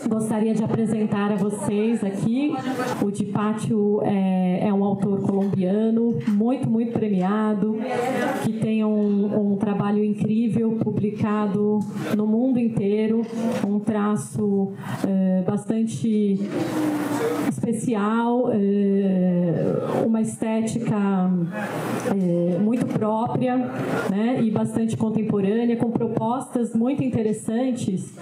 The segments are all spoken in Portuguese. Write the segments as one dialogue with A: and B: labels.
A: Gostaria de apresentar a vocês aqui o Dipátio é um autor colombiano muito premiado, que tem um trabalho incrível publicado no mundo inteiro, um traço bastante especial, uma estética muito própria, né, e bastante contemporânea, com propostas muito interessantes,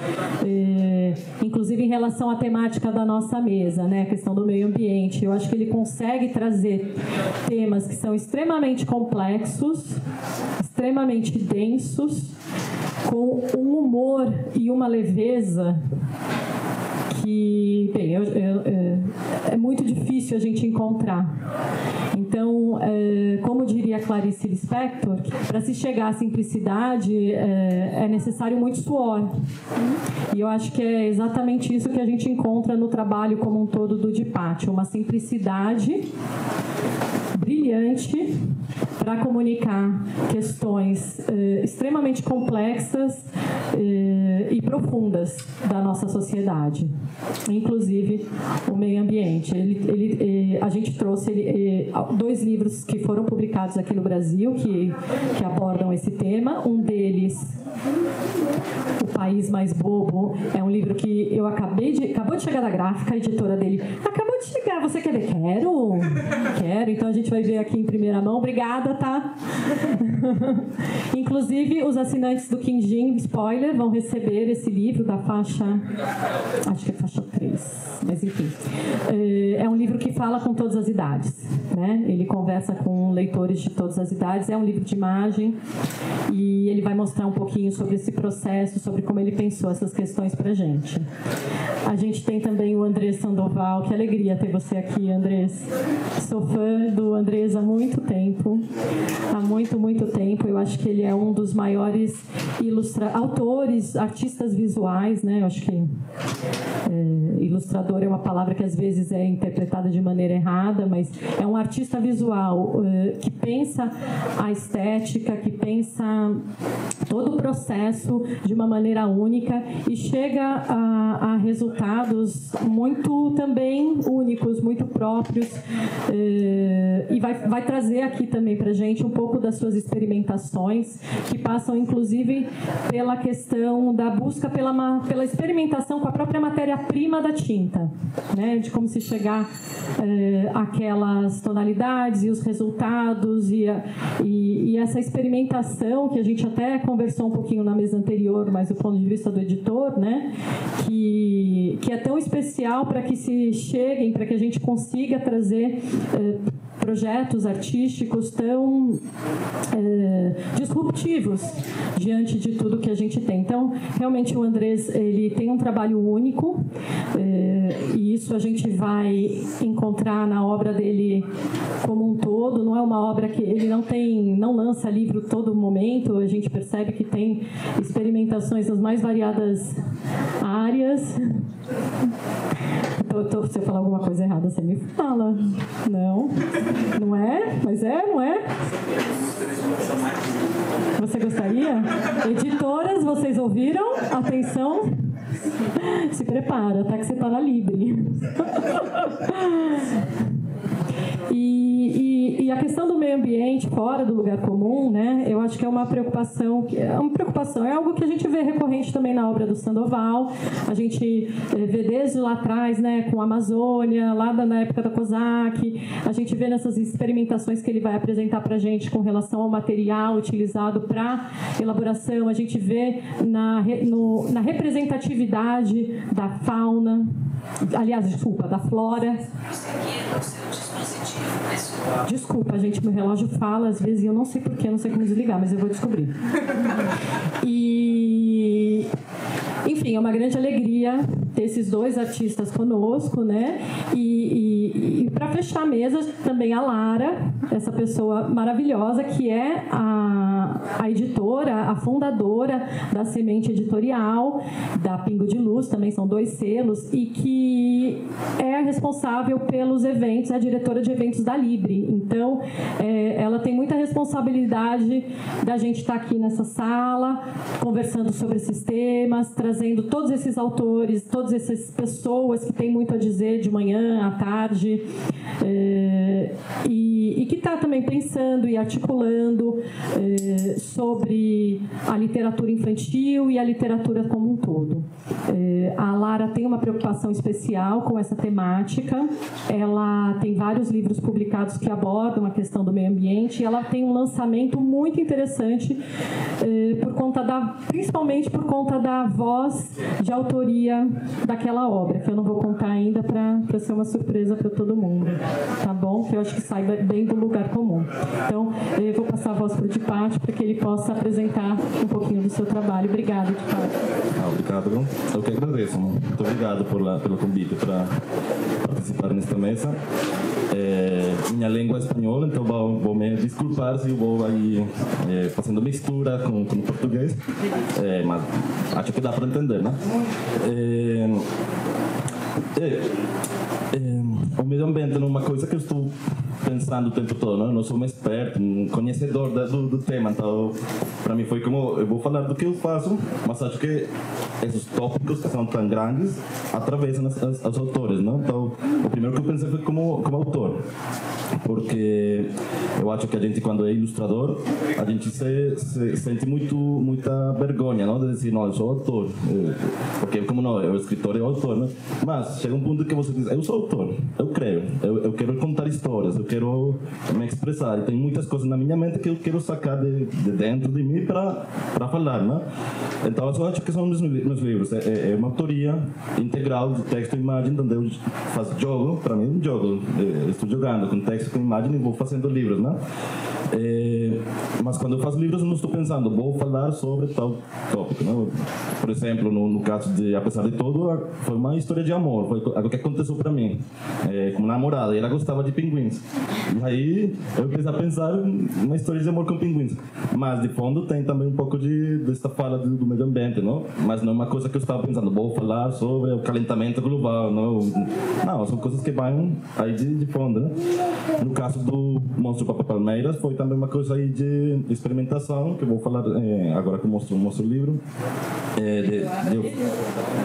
A: inclusive em relação à temática da nossa mesa, né, a questão do meio ambiente. Eu acho que ele consegue trazer temas que são extremamente complexos, extremamente densos, com um humor e uma leveza que, bem, é muito difícil a gente encontrar. Então, como diria Clarice Lispector, para se chegar à simplicidade é necessário muito suor. E eu acho que é exatamente isso que a gente encontra no trabalho como um todo do Dipátio, uma simplicidade brilhante para comunicar questões extremamente complexas e profundas da nossa sociedade, inclusive o meio ambiente. A gente trouxe dois livros que foram publicados aqui no Brasil que abordam esse tema. Um deles, O País Mais Bobo, é um livro que eu acabou de chegar da Gráfica, a editora dele acabou de chegar. Você quer ver? Quero. Então a gente vai ver aqui em primeira mão. Obrigada, tá? Inclusive, os assinantes do Quindim, spoiler, vão receber esse livro da faixa, acho que é faixa 3, mas enfim. É um livro que fala com todas as idades, né? Ele conversa com leitores de todas as idades, é um livro de imagem e ele vai mostrar um pouquinho sobre esse processo, sobre como ele pensou essas questões pra gente. A gente tem também o Andrés Sandoval, que alegria ter você aqui, Andrés. Sou fã do Andrés há muito tempo, muito tempo. Eu acho que ele é um dos maiores autores, artistas visuais, né? Eu acho que ilustrador é uma palavra que às vezes é interpretada de maneira errada, mas é um artista visual que pensa a estética, que pensa todo o processo de uma maneira única e chega a resultados muito também únicos, muito próprios, e vai trazer aqui também para a gente um pouco das suas experimentações, que passam inclusive pela questão da busca pela experimentação com a própria matéria-prima da tinta, né? De como se chegar àquelas tonalidades e os resultados e essa experimentação que a gente até conversou um pouquinho na mesa anterior, mas do ponto de vista do editor, né? Que é tão especial para que se cheguem, para que a gente consiga trazer projetos artísticos tão disruptivos diante de tudo que a gente tem. Então, realmente o Andrés, ele tem um trabalho único, e isso a gente vai encontrar na obra dele como um todo. Não é uma obra que ele não lança livro todo momento, a gente percebe que tem experimentações nas mais variadas áreas. Se eu falar alguma coisa errada, você me fala. Não é? Mas não é? Você gostaria? Editoras, vocês ouviram? Atenção. Se prepara, tá? Que você tá na Libre. E a questão do meio ambiente fora do lugar comum, né? Eu acho que é uma preocupação, é algo que a gente vê recorrente também na obra do Sandoval. A gente vê desde lá atrás, né, com a Amazônia, lá na época da COSAC, a gente vê nessas experimentações que ele vai apresentar para a gente com relação ao material utilizado para elaboração, a gente vê na representatividade da fauna, aliás, desculpa, da flora. Desculpa, gente, meu relógio fala às vezes e eu não sei porquê, não sei como desligar, mas eu vou descobrir. Enfim, é uma grande alegria ter esses dois artistas conosco, né? E para fechar a mesa, também a Lara, essa pessoa maravilhosa que é a editora, a fundadora da Semente Editorial, da Pingo de Luz, também são dois selos, e que é a responsável pelos eventos, é a diretora de eventos da Libre. Então, ela tem muita responsabilidade responsabilidade da gente estar aqui nessa sala, conversando sobre esses temas, trazendo todos esses autores, todas essas pessoas que têm muito a dizer de manhã, à tarde, e que está também pensando e articulando sobre a literatura infantil e a literatura como um todo. A Lara tem uma preocupação especial com essa temática. Ela tem vários livros publicados que abordam a questão do meio ambiente e ela tem um lançamento muito interessante principalmente por conta da voz de autoria daquela obra, que eu não vou contar ainda para ser uma surpresa para todo mundo, tá bom? Que eu acho que saiba bem do lugar comum. Então, eu vou passar a voz para o Dipati para que ele possa apresentar um pouquinho do seu trabalho. Obrigada, Dipati.
B: Obrigado. Eu que agradeço. Muito obrigado pelo convite para participar nesta mesa. Minha língua é espanhola, então vou me desculpar se eu vou aí fazendo mistura com o português, mas acho que dá para entender, né? O meio ambiente é uma coisa que eu estou pensando o tempo todo, não? Eu não sou um experto, um conhecedor do tema, então para mim foi como, eu vou falar do que eu faço, mas acho que esses tópicos que são tão grandes atravessam os autores, não? Então o primeiro que eu pensei foi como autor, porque eu acho que a gente, quando é ilustrador, a gente se sente muita vergonha, não? De dizer, não, eu sou autor, porque como não, eu escritor e autor, né? Mas chega um ponto que você diz, eu sou autor, eu creio, eu quero contar histórias, eu quero me expressar, e tem muitas coisas na minha mente que eu quero sacar de dentro de mim para falar, né? Então eu acho que são meus livros, é uma autoria integral de texto e imagem, onde eu faço jogo, para mim é um jogo, eu estou jogando com texto, com imagem e vou fazendo livros, né? Mas quando eu faço livros eu não estou pensando, vou falar sobre tal tópico, né? Por exemplo, no caso de Apesar de Tudo, foi uma história de amor, foi algo que aconteceu para mim, como namorada, e ela gostava de pinguins, e aí eu comecei a pensar uma história de amor com pinguins, mas de fundo tem também um pouco desta fala do meio ambiente, não? Mas não é uma coisa que eu estava pensando, vou falar sobre o calentamento global, não, são coisas que vão aí de fundo, né? No caso do Monstro Papa Palmeiras, foi também uma coisa aí de experimentação, que eu vou falar agora que eu mostro o livro.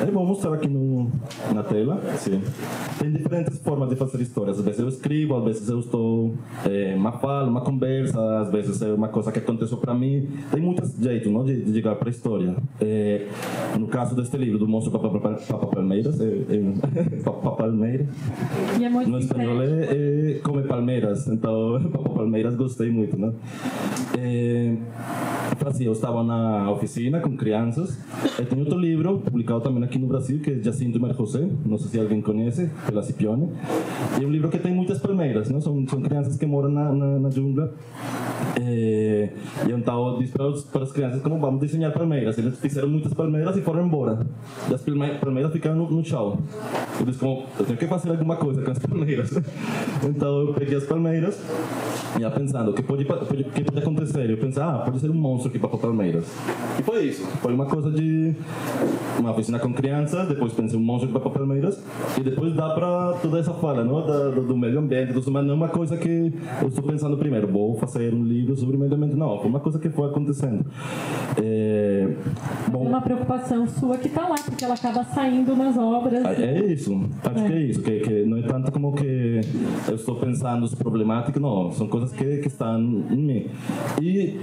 B: Eu vou mostrar aqui na tela. Sim. Tem diferentes formas de fazer histórias. Às vezes eu escrevo, às vezes eu estou uma fala, uma conversa, às vezes é uma coisa que aconteceu para mim. Tem muitos jeitos, não, de chegar para a história. No caso deste livro, do Monstro Papa Palmeiras, Papa Palmeiras, no espanhol é Come Palmeiras, então Papa Palmeiras gostei muito, né? Assim, eu estava na oficina com crianças. Tem outro livro publicado também aqui no Brasil, que é Jacinto Mar José, não sei se alguém conhece, pela Scipione. É um livro que tem muitas palmeiras, não? São crianças que moram na jungla. E então disse para as crianças como vamos desenhar palmeiras. Eles fizeram muitas palmeiras e foram embora. E as palmeiras ficaram no chão. Eu disse como, eu tenho que fazer alguma coisa com as palmeiras. Então eu peguei as palmeiras e ia pensando, o que pode acontecer? Eu pensei, pode ser um monstro aqui para palmeiras. E foi isso. Foi uma coisa de uma oficina com crianças, depois pensei um monstro aqui para palmeiras, e depois dá para toda essa fala, não? Do meio ambiente, mas não é uma coisa que eu estou pensando primeiro, vou fazer um livro sobre o meio ambiente, não. Foi uma coisa que foi acontecendo.
A: Bom, uma preocupação sua que está lá, porque ela acaba saindo nas obras.
B: É isso. Acho que é isso. Que não é tanto como que eu estou pensando as problemáticas, não. São coisas que estão em mim. E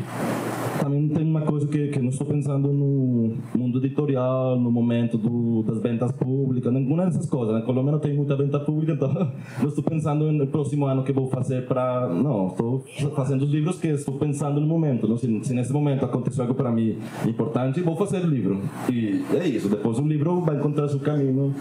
B: também tem uma coisa que não estou pensando no mundo editorial, no momento das vendas públicas, nenhuma dessas coisas. Na Colômbia não tem muita venda pública, então não estou pensando no próximo ano que vou fazer para... Não, estou fazendo os livros que estou pensando no momento. Não? Se nesse momento aconteceu algo para mim importante, vou fazer o livro. E é isso. Depois o livro vai encontrar seu caminho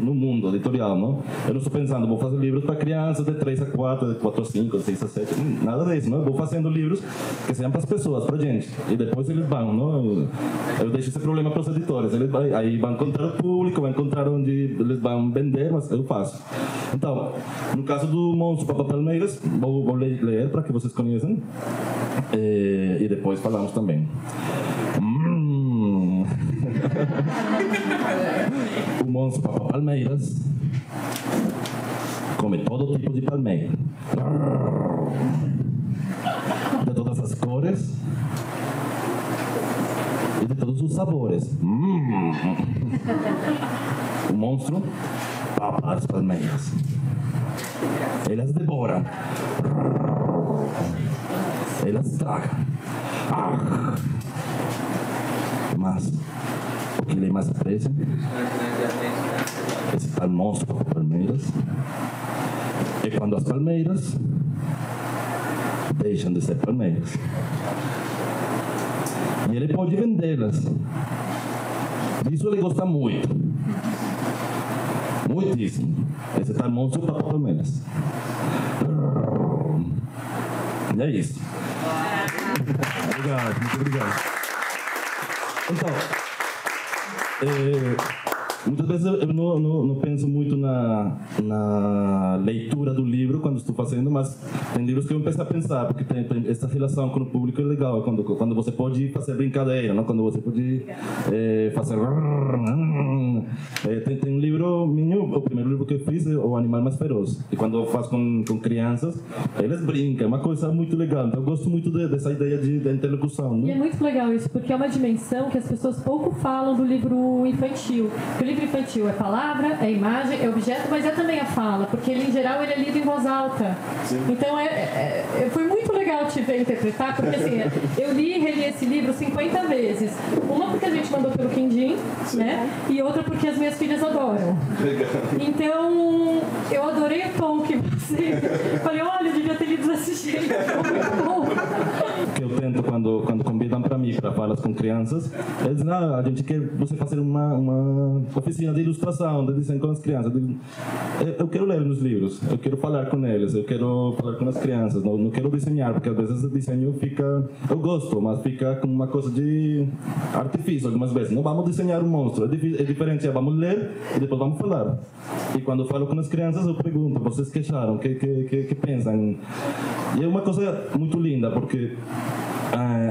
B: no mundo editorial, não? Eu não estou pensando, vou fazer livros para crianças de 3 a 4, de 4 a 5, de 6 a 7, nada disso, não? Eu vou fazendo livros que sejam para as pessoas, para a gente. E depois eles vão, não? Eu deixo esse problema para os editores. Eles aí vão encontrar o público, vão encontrar onde eles vão vender, mas eu faço. Então, no caso do Monstro Papa Palmeiras, vou ler para que vocês conheçam. E depois falamos também. O Monstro Papa Palmeiras come todo tipo de palmeira, de todas as cores e de todos os sabores. O monstro papa as palmeiras. Ele as devora. Ele as traga. Mas o que ele mais aprecia, esse tal monstro com palmeiras, é quando as palmeiras deixam de ser palmeiras. E ele pode vendê-las. Disso ele gosta muito. Muitíssimo. Esse tal monstro para palmeiras. E é isso. Obrigado, muito obrigado. Então, muitas vezes eu não penso muito na leitura do livro quando estou fazendo, mas tem livros que eu empiezo a pensar, porque tem essa relação com o público é legal, quando você pode fazer brincadeira, não? Quando você pode fazer... Tem um livro meu, o primeiro livro que eu fiz é O Animal Mais Feroz, e quando eu faço com crianças, eles brincam, é uma coisa muito legal, então eu gosto muito dessa ideia da interlocução. Né?
A: E é muito legal isso, porque é uma dimensão que as pessoas pouco falam do livro infantil. Porque o livro infantil é palavra, é imagem, é objeto, mas é também a fala, porque ele, em geral, ele é lido em voz alta. Sim. Então, foi muito legal te ver interpretar, porque assim, eu li e reli esse livro 50 vezes. Uma porque a gente mandou pelo Quindim, né? E outra porque as minhas filhas adoram. Legal. Então, eu adorei o tom que você... Falei, olha, eu devia ter lido desse jeito. Muito bom.
B: O que eu tento quando convidam para mim, para falas com crianças, eles dizem, a gente quer você fazer uma oficina de ilustração, de desenho com as crianças. Eu quero ler nos livros, eu quero falar com eles, eu quero falar com as crianças, não quero desenhar, porque às vezes o desenho fica... Eu gosto, mas fica com uma coisa de artifício algumas vezes. Não vamos desenhar um monstro, é diferente, vamos ler e depois vamos falar. E quando eu falo com as crianças, eu pergunto, vocês que acharam, que pensam? E é uma coisa muito linda, porque...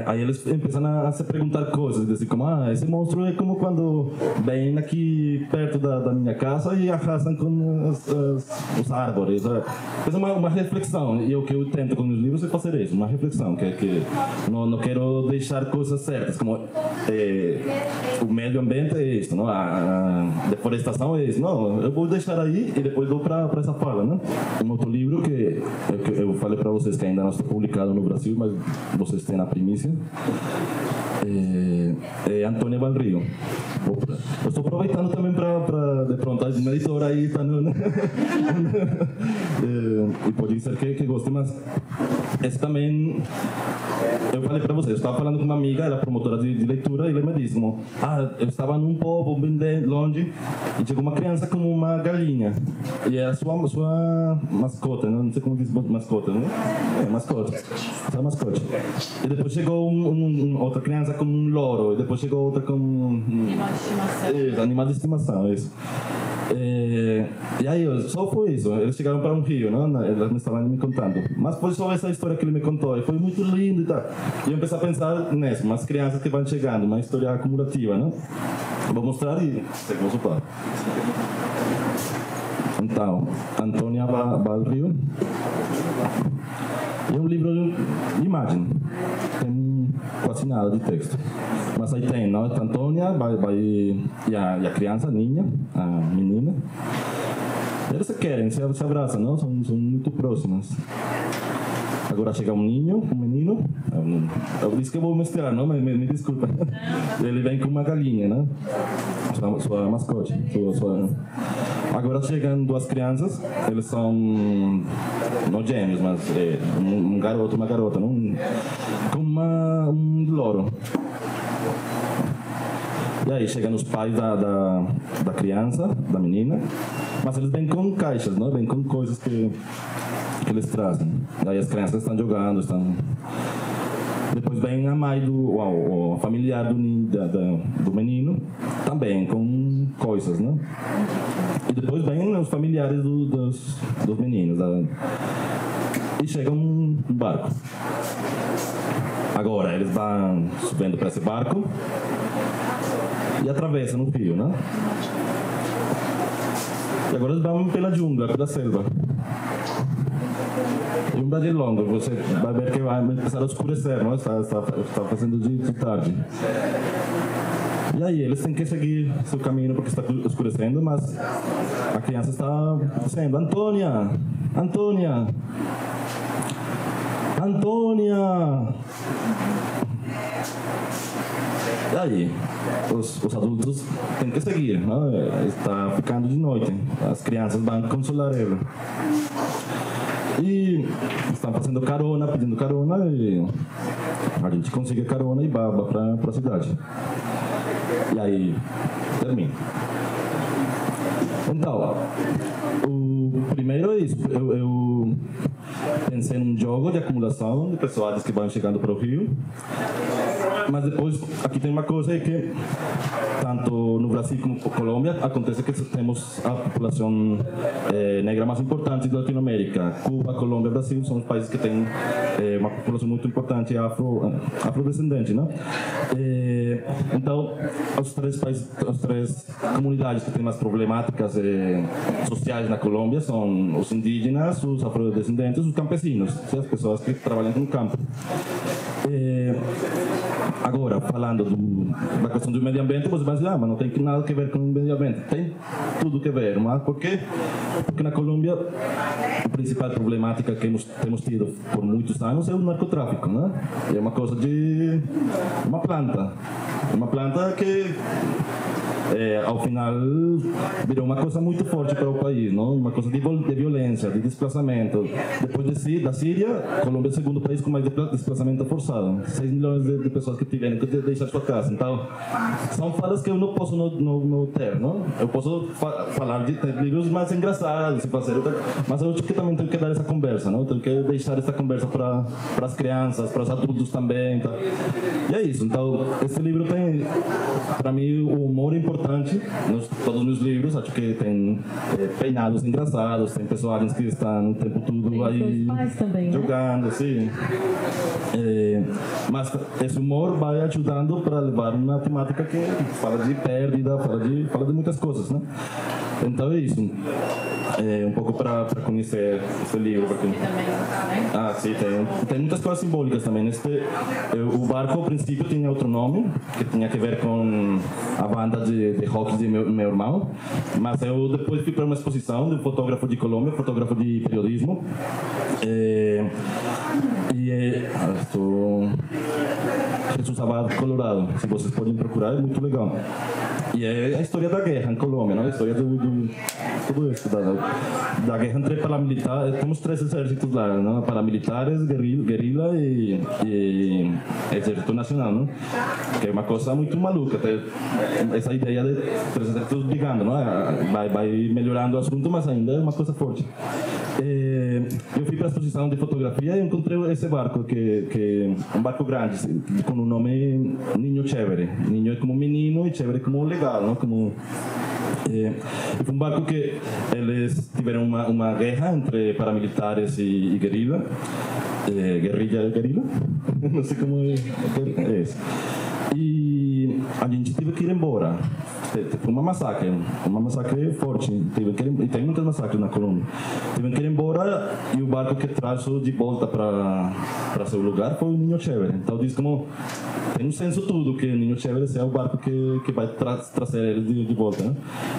B: aí eles começam a se perguntar coisas, assim como, esse monstro é como quando vem aqui perto da minha casa e arrasam com os árvores. É uma reflexão, e o que eu tento com os livros é fazer isso, uma reflexão, que não quero deixar coisas certas, como o meio ambiente é isso, não? A deforestação é isso, não, eu vou deixar aí e depois vou para essa fala, né? Um outro livro que eu falei para vocês que ainda não está publicado no Brasil, mas vocês têm na primícia, é Antônia Valrio. Eu estou aproveitando também para de pronto, uma editora aí tá e pode ser que goste, mas esse também eu falei para vocês, eu estava falando com uma amiga, ela é promotora de leitura, e ela me disse, eu estava num povo bem longe e chegou uma criança com uma galinha e é a sua mascota, não sei como diz mascota, né? Mascote, sua mascote. E depois chegou outra criança com um louro, e depois chegou outra com animal de estimação, isso. E aí, só foi isso. Eles chegaram para um rio, né? Eles me estavam me contando. Mas foi só essa história que ele me contou. E foi muito lindo e tal. E eu comecei a pensar nisso, umas crianças que vão chegando, uma história acumulativa, né? Vou mostrar e seguimos o papo. Então, Antônia Valrio. É um livro de imagem. Tem quase nada de texto. Mas aí tem, não? A Antônia e a criança, a Ninha, a menina. Eles se querem, se abraçam, não? São muito próximas. Agora chega um menino. Eu disse que eu vou mostrar, não? Me desculpa. Ele vem com uma galinha, né? Sua mascote. Agora chegam duas crianças, eles são não gêmeos, mas um garoto e uma garota, não? Com um louro. E aí chegam os pais da criança, da menina, mas eles vêm com caixas, não? Vêm com coisas que eles trazem. Aí as crianças estão jogando, Depois vem a mãe o familiar do menino, também com coisas, né? E depois vem os familiares dos meninos. E chega um barco. Agora, eles vão subindo para esse barco e atravessam o rio, né? E agora eles vão pela jungla, pela selva. um Brasil longo, você vai ver que vai começar a escurecer, não? Está fazendo de tarde. E aí eles têm que seguir seu caminho porque está escurecendo, mas a criança está dizendo: Antônia, Antônia, Antônia. E aí, os adultos têm que seguir, não? Está ficando de noite, as crianças vão consolar ele. E estão fazendo carona, pedindo carona, e a gente consegue carona e baba para a cidade. E aí, termina. Então, o primeiro é isso. Eu pensei num jogo de acumulação de pessoas que vão chegando para o Rio. Mas depois, aqui tem uma coisa que, tanto no Brasil como na Colômbia, acontece que temos a população negra mais importante da Latinoamérica. Cuba, Colômbia e Brasil são os países que têm uma população muito importante afrodescendente, né? Então, as três comunidades que têm mais problemáticas sociais na Colômbia são os indígenas, os afrodescendentes, os campesinos, as pessoas que trabalham no campo. Agora, falando da questão do meio ambiente, você vai dizer: mas não tem nada a ver com o meio ambiente. Tem tudo a ver, mas por quê? Porque na Colômbia a principal problemática que temos tido por muitos anos é o narcotráfico, né? É uma coisa de uma planta que ao final virou uma coisa muito forte para o país, não? Uma coisa de violência, de desplaçamento. Depois da Síria, Colômbia é o segundo país com mais desplaçamento forçado. 6 milhões de pessoas que tiveram que deixar sua casa. Então, são falas que eu não posso não ter, não? Eu posso falar de livros mais engraçados, mas eu acho que também tenho que dar essa conversa, não? Tenho que deixar essa conversa para as crianças, para os adultos também. Tá? E é isso. Então, esse livro tem, para mim, o humor é importante. Todos os meus livros, acho que tem peinados engraçados, tem personagens que estão o tempo todo aí
A: também,
B: jogando, assim. Mas esse humor vai ajudando para levar uma temática que fala de perda, fala de muitas coisas, né? Então é isso. Um pouco para conhecer esse livro. Porque... sim, tem muitas coisas simbólicas também. O barco, ao princípio, tinha outro nome, que tinha a ver com a banda de rock de meu irmão. Mas eu depois fui para uma exposição de um fotógrafo de Colômbia, fotógrafo de periodismo. Jesus Abad Colorado, se vocês podem procurar, é muito legal. E é a história da guerra em Colômbia, não? A história tudo isso, da guerra entre paramilitares. Temos 3 exércitos lá, não? Paramilitares, guerrilla e exército nacional, não? Que é uma coisa muito maluca, essa ideia de 3 exércitos brigando, não? Vai melhorando o assunto, mas ainda é uma coisa forte. Eu fui para a exposição de fotografia e encontrei esse barco, que é um barco grande, com o nome Niño Chévere. Niño é como menino e Chévere como legal, não? Foi um barco que eles tiveram uma guerra entre paramilitares e guerrilha. Guerrilha? Não sei como é isso. E a gente teve que ir embora. Foi uma massacre forte. E tem muitas massacres na Colômbia. Tive que ir embora e o barco que traz de volta para seu lugar foi o Niño Chévere. Então diz como tem um senso tudo que o Niño Chévere é o barco que vai trazer ele de volta, né?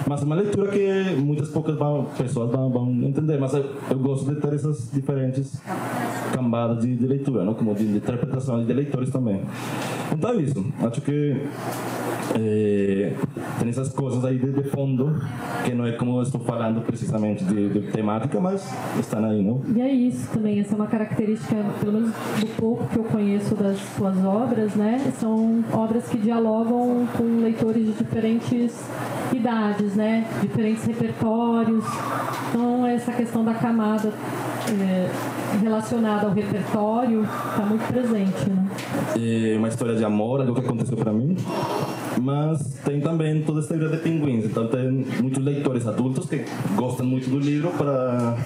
B: Mas é uma leitura que poucas pessoas vão entender. Mas eu gosto de ter essas diferentes camadas de leitura, não? Como de interpretação de leitores também. Então é isso. Acho que tem essas coisas aí de fundo, que não é como eu estou falando precisamente de temática, mas estão aí, não?
A: E é isso também, essa é uma característica, pelo menos do pouco que eu conheço das suas obras, né? São obras que dialogam com leitores de diferentes idades, né? Diferentes repertórios. Então, essa questão da camada relacionada ao repertório está muito presente, né?
B: É uma história de amor, é o que aconteceu para mim. Mas tem também toda essa ideia de pinguins. Então tem muitos leitores adultos que gostam muito do livro para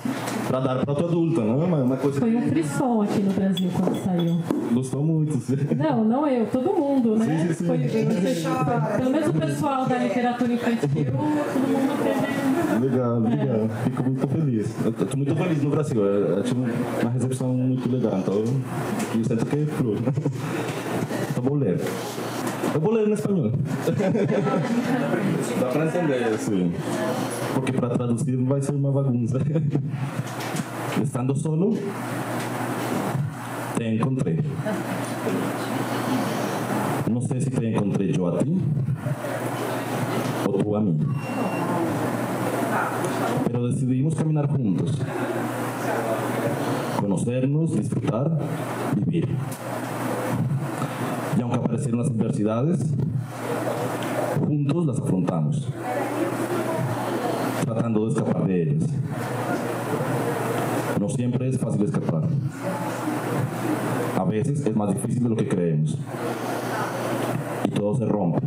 B: dar para outro adulto, não? Uma coisa
A: foi um frisson aqui no Brasil quando saiu.
B: Gostou muito, sim.
A: Não eu, todo mundo, né?
B: Sim.
A: Pelo menos o pessoal da literatura infantil, todo mundo teve
B: Legal, legal. Fico muito feliz. Eu estou muito feliz no Brasil. Eu tive uma recepção muito legal. Então, eu sinto que flui. Então, vou ler. Eu vou ler em espanhol. Dá para entender, sim. Porque para traduzir vai ser uma bagunça. Estando solo, te encontré. No sé si te encontré yo a ti o tú a mí. Pero decidimos caminar juntos. Conocernos, disfrutar, vivir. Y aunque aparecieron las adversidades, juntos las afrontamos, tratando de escapar de ellas. No siempre es fácil escapar. A veces es más difícil de lo que creemos. Y todo se rompe.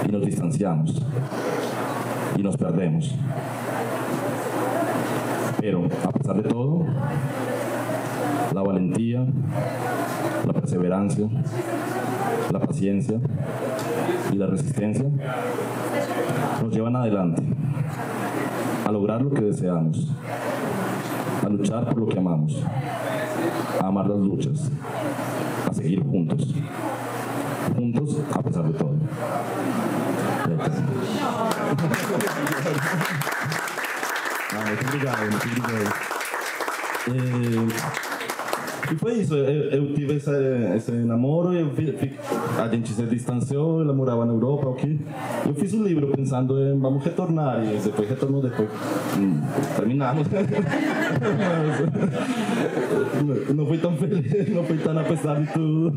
B: Y nos distanciamos. Y nos perdemos. Pero, a pesar de todo, la valentía, la perseverancia, la paciencia y la resistencia nos llevan adelante, a lograr lo que deseamos, a luchar por lo que amamos, a amar las luchas, a seguir juntos, juntos a pesar de todo. Muito obrigado, muito obrigado. E foi isso, eu tive esse namoro, a gente se distanciou, ela morava na Europa, ok? Eu fiz um livro pensando em vamos retornar, e depois retornou, depois terminamos. Não foi tão feliz, não foi tão apesar de tudo.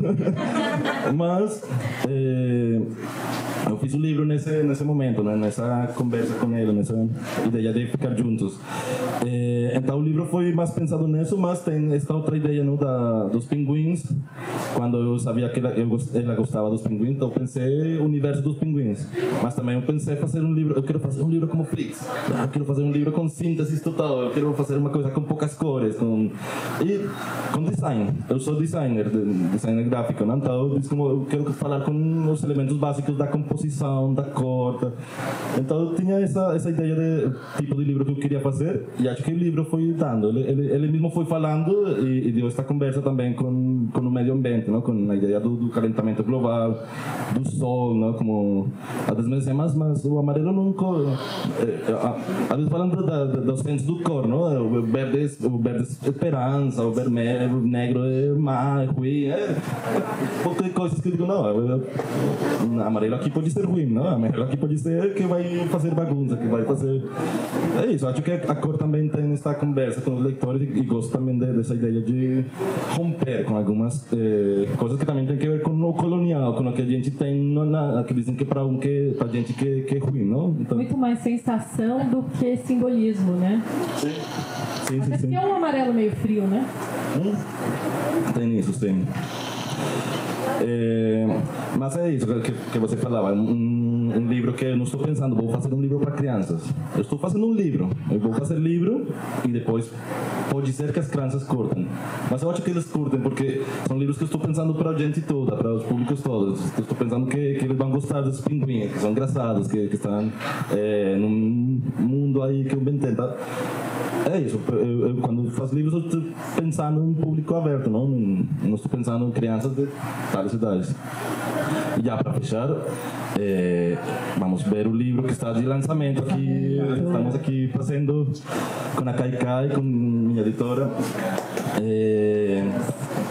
B: Mas eu fiz o livro nesse momento, né? Nessa conversa com ele, nessa ideia de ficar juntos. Então o livro foi mais pensado nisso, mas tem esta outra ideia, não, dos pinguins. Quando eu sabia que ela gostava dos pinguins, então eu pensei o universo dos pinguins. Mas também eu pensei fazer um livro, eu quero fazer um livro como Fritz. Eu quero fazer um livro com síntese total, eu quero fazer uma coisa com poucas cores, e com design. Eu sou designer gráfico, né? Então eu disse como eu quero falar com os elementos básicos da composição, da cor. Então eu tinha essa ideia de tipo de livro que eu queria fazer, e acho que o livro foi dando. Ele mesmo foi falando e deu esta conversa também com o meio ambiente, não? Com a ideia do calentamento global, do sol, não? Como às vezes me dizem, mas o amarelo nunca. Às vezes falando dos centros do cor, não? O verde é esperança, o vermelho, o negro é má, é ruim, poucas coisas que eu digo, não, amarelo aqui pode ser ruim, não? Amarelo aqui pode ser que vai fazer bagunça, que vai fazer. É isso, acho que a cor também tem esta conversa com os leitores e gosto também dessa ideia de romper com algumas coisas que também tem que ver com o colonial, com o que a gente tem, que dizem que para gente que é ruim, não? Então... Muito
A: mais sensação do que simbolismo, né?
B: Sim.
A: Até porque é um amarelo meio frio, né?
B: Tem isso, sim. Mas é isso que você falava, um livro que eu não estou pensando, vou fazer um livro para crianças. Eu estou fazendo um livro, eu vou fazer livro e depois pode ser que as crianças curtem. Mas eu acho que eles curtem porque são livros que eu estou pensando para a gente toda, para os públicos todos. Eu estou pensando que eles vão gostar dos pinguins, que são engraçados, que estão num mundo aí que eu inventei. Tá? É isso, eu quando faço livros eu estou pensando em um público aberto, não estou pensando em crianças de várias idades. E já para fechar, vamos ver o livro que está de lançamento aqui. Estamos aqui fazendo com a Kaikai, com minha editora.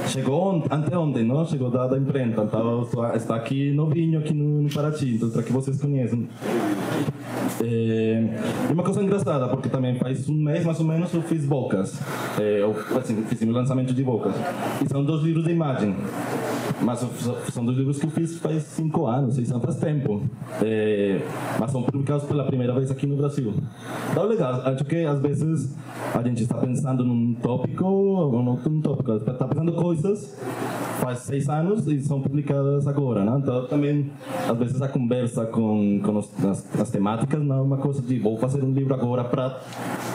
B: Chegou anteontem, não? Chegou da imprenta, então está aqui novinho aqui no Paraty, então para que vocês conheçam. E uma coisa engraçada, porque também faz um mês mais ou menos eu fiz Bocas, fiz o lançamento de Bocas, e são 2 livros de imagem, mas são 2 livros que eu fiz faz 5 anos, 6 anos, faz tempo, mas são publicados pela primeira vez aqui no Brasil. Então legal, acho que às vezes a gente está pensando num tópico, ou não num tópico, está pensando coisas faz 6 anos e são publicadas agora, né? Então também às vezes a conversa com as temáticas não é uma coisa de vou fazer um livro agora para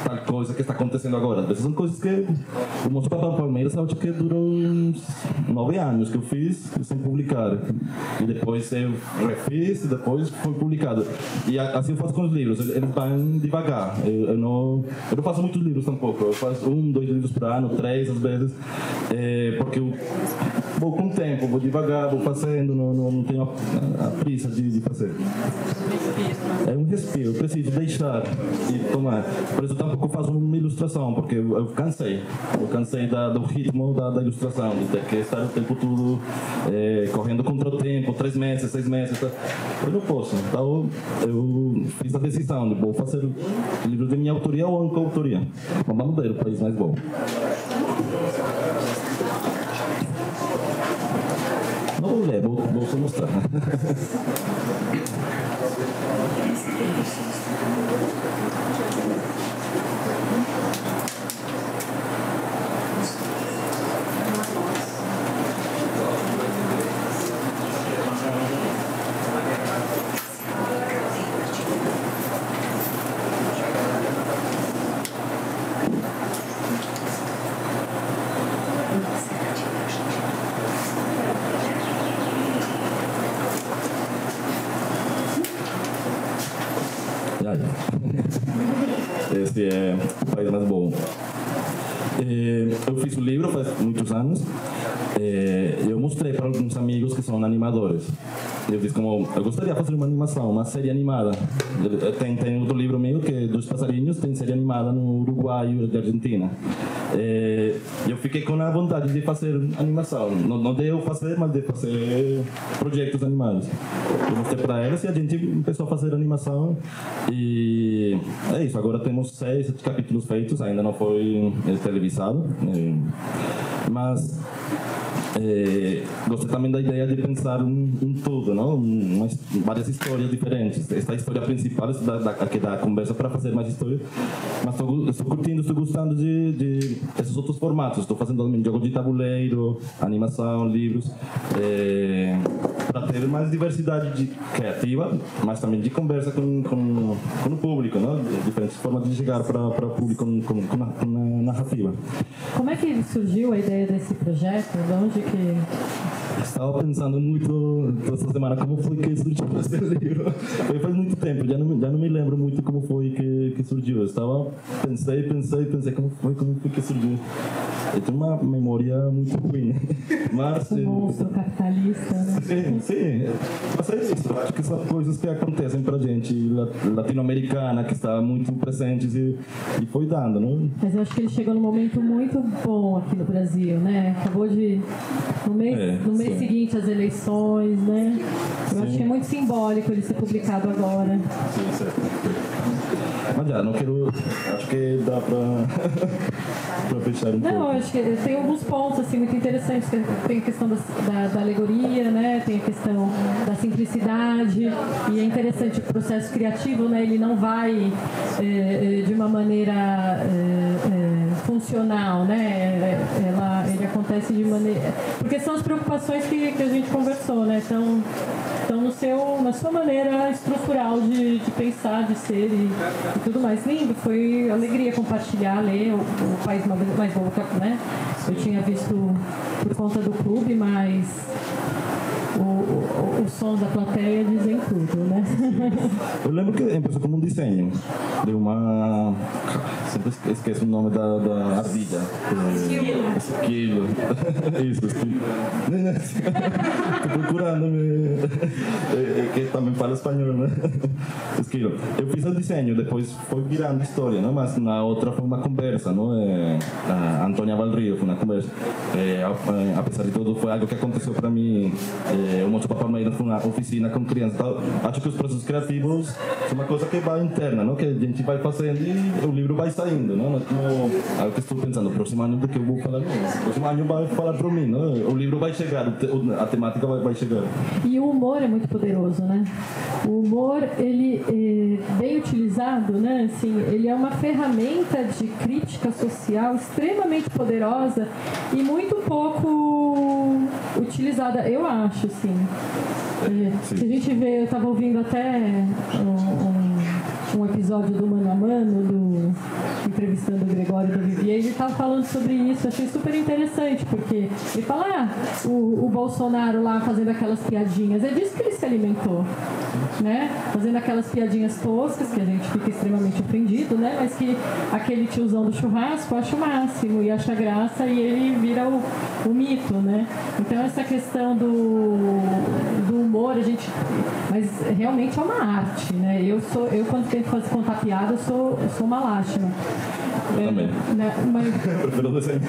B: tal coisa que está acontecendo agora. Às vezes são coisas que o Moço Papão Palmeiras acho que durou uns 9 anos que eu fiz fiz sem publicar. E depois eu refiz e depois foi publicado. E assim eu faço com os livros, eles vão devagar. Eu não faço muitos livros tampouco. Eu faço 1, 2 livros por ano, 3 às vezes, porque eu vou com o tempo, vou devagar, vou fazendo, não tenho a pressa de fazer. É um respiro, eu preciso deixar e tomar. Por isso tampouco faço uma ilustração, porque eu cansei do ritmo da ilustração, de ter que estar o tempo todo correndo contra o tempo, 3 meses, 6 meses. Eu não posso, então eu fiz a decisão de vou fazer livros de minha autoria ou coautoria. Vamos ver o país mais bom. Não vou ler, vou só mostrar. Esse é o país mais bom. Eu fiz o livro faz muitos anos. Eu mostrei para alguns amigos que são animadores. Eu disse como eu gostaria de fazer uma animação, uma série animada. Tem outro livro meu que é dos passarinhos, tem série animada no Uruguai e da Argentina. Eu fiquei com a vontade de fazer animação, não de eu fazer, mas de fazer projetos animados. Eu mostrei para eles e a gente começou a fazer animação e é isso. Agora temos 6 capítulos feitos, ainda não foi televisado, mas gostei também da ideia de pensar um todo, não? Várias histórias diferentes. Esta história principal é da conversa para fazer mais histórias, mas estou curtindo, estou gostando de esses outros formatos. Estou fazendo também jogo de tabuleiro, animação, livros, para ter mais diversidade criativa, mas também de conversa com o público, não? Diferentes formas de chegar para o público com narrativa.
A: Como é que surgiu a ideia desse projeto? De onde que...
B: Estava pensando muito essa semana como foi que surgiu esse livro. Foi faz muito tempo, já não me lembro muito como foi que surgiu. Eu pensei como foi que surgiu. Eu tenho uma memória muito ruim. Mas,
A: o monstro capitalista, né?
B: Sim. Mas é isso. Acho que são coisas que acontecem pra gente latino-americana, que está muito presentes e foi dando, não?
A: Mas eu acho que ele chegou num momento muito bom aqui no Brasil, né? Acabou de... No mês seguinte às eleições, né? Eu acho que é muito simbólico ele ser publicado agora.
B: Sim, certo. Mas já, não quero... Acho que dá para fechar um pouco.
A: Não, acho que tem alguns pontos assim, muito interessantes. Tem a questão da alegoria, né? Tem a questão da simplicidade. E é interessante o processo criativo, né? Ele não vai de uma maneira funcional, né? Ele acontece de maneira... Porque são as preocupações que a gente conversou, né? Então na sua maneira estrutural de pensar, de ser e tudo mais. Lindo, foi alegria compartilhar, ler o País Mais Bom, né? Eu tinha visto por conta do clube, mas os sons da plateia dizem tudo, né?
B: Eu lembro que começou como um desenho de uma... Sempre esqueço o nome da ardilha. Esquilo. Isso, esquilo. Estou procurando que também fala espanhol, né? Esquilo. Eu fiz o desenho, depois foi virando história, não? Mas na outra foi uma conversa, não? A Antônia Valrio foi uma conversa. Apesar de tudo, foi algo que aconteceu para mim. Eu mostro para Palmeiras foi uma oficina com crianças. Então, acho que os processos criativos são uma coisa que vai interna, não? Que a gente vai fazendo e o livro vai saindo, não? Algo que estou pensando, o próximo ano do que eu vou falar, o próximo ano vai falar para mim, não? O livro vai chegar, a temática vai chegar.
A: E o humor é muito poderoso, né? O humor, ele bem utilizado, né? Assim, ele é uma ferramenta de crítica social extremamente poderosa e muito pouco utilizada, eu acho, assim. Se a gente vê, eu estava ouvindo até um episódio do Mano a Mano, entrevistando o Gregório do Vivier, ele estava falando sobre isso. Achei super interessante, porque ele fala, o Bolsonaro lá fazendo aquelas piadinhas, é disso que ele se alimentou, né? Fazendo aquelas piadinhas toscas, que a gente fica extremamente ofendido, né? Mas que aquele tiozão do churrasco acha o máximo e acha graça e ele vira o mito, né? Então essa questão do humor, mas realmente é uma arte, né? Eu quando tento contar piada, eu sou uma lástima.
B: Eu também.
A: Né? Mas,
B: prefiro desenhar.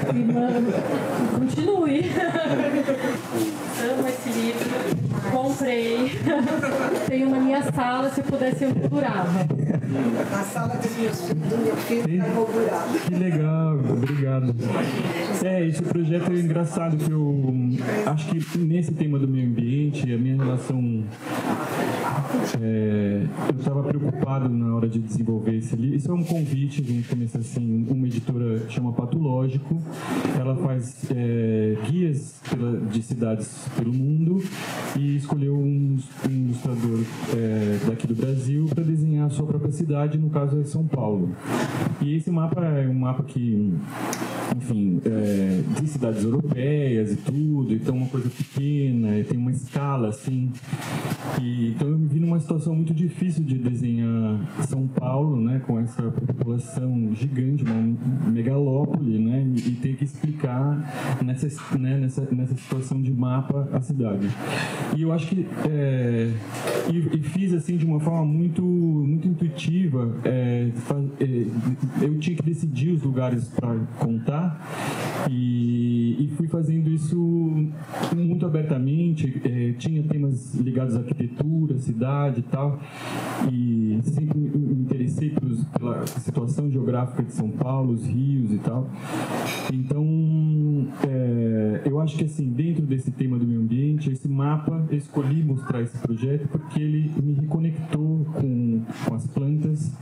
A: Continue. Amo esse livro. Comprei. Tenho na minha sala, se eu pudesse eu moldurava.
C: A sala do meu filho está moldurada.
D: Que legal, obrigado. Esse projeto é engraçado, que eu acho que nesse tema do meio ambiente, a minha relação... eu estava preocupado na hora de desenvolver esse livro. Isso é um convite, vamos começar assim, uma editora que chama Patológico. Ela faz guias de cidades pelo mundo e escolheu um ilustrador daqui do Brasil para desenhar a sua própria cidade, no caso é São Paulo. E esse mapa é um mapa que, enfim, de cidades europeias e tudo, então uma coisa pequena, tem uma escala assim. Então eu me vi numa situação muito difícil de desenhar São Paulo, né, com essa população gigante, uma megalópole, né, e ter que explicar nessa situação de mapa a cidade. E eu acho que e fiz assim de uma forma muito intuitiva. Eu tinha que decidir os lugares para contar e fui fazendo isso muito abertamente. Tinha temas ligados à arquitetura, cidade e tal, e sempre me interessei pela situação geográfica de São Paulo, os rios e tal. Então, eu acho que assim, dentro desse tema do meio ambiente, esse mapa, eu escolhi mostrar esse projeto porque ele me reconectou com as plantas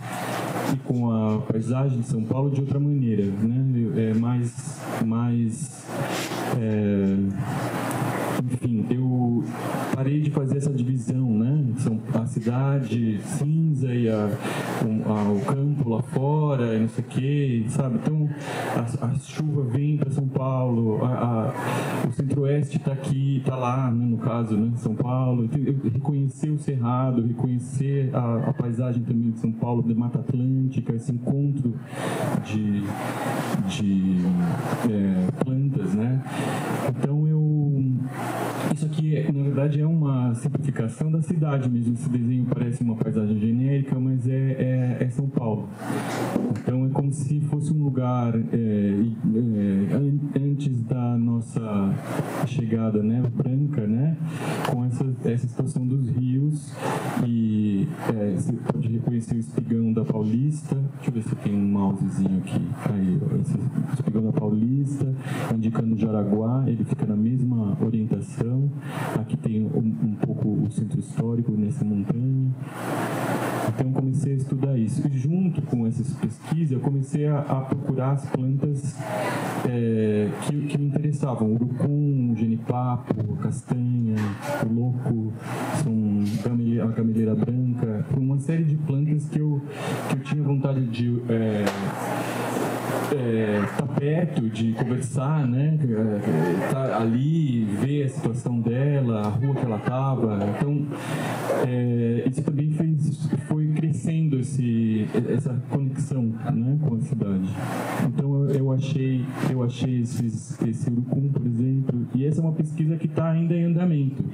D: e com a paisagem de São Paulo de outra maneira, né? Enfim, eu parei de fazer essa divisão, né? A cidade cinza e o campo lá fora e não sei o que, sabe? Então, a chuva vem para São Paulo, o centro-oeste está aqui, está lá, né? No caso, né? São Paulo. Então, eu reconhecer o Cerrado, reconhecer a paisagem também de São Paulo, da Mata Atlântica, esse encontro de plantas, né? Então, isso aqui, na verdade, é uma simplificação da cidade mesmo. Esse desenho parece uma paisagem genérica, mas é São Paulo. Então, é como se fosse um lugar antes da nossa chegada, né, branca, né, com essa situação dos rios. E você pode reconhecer o espigão da Paulista. Deixa eu ver se tem um mousezinho aqui. Aí, esse espigão da Paulista, indicando o Jaraguá, ele fica na mesma orientação. Aqui tem um pouco o centro histórico nessa montanha. Então, comecei a estudar isso. E junto com essas pesquisas, eu comecei a procurar as plantas que me interessavam. O urucum, o genipapo, a castanha, o louco, a gameleira branca, uma série de plantas que eu tinha vontade de estar perto, de conversar, né? Estar ali, ver a situação dela, a rua que ela estava. Então, isso também foi crescendo essa conexão, né, com a cidade. Então, eu achei esse urucum, por exemplo, e essa é uma pesquisa que está ainda em andamento.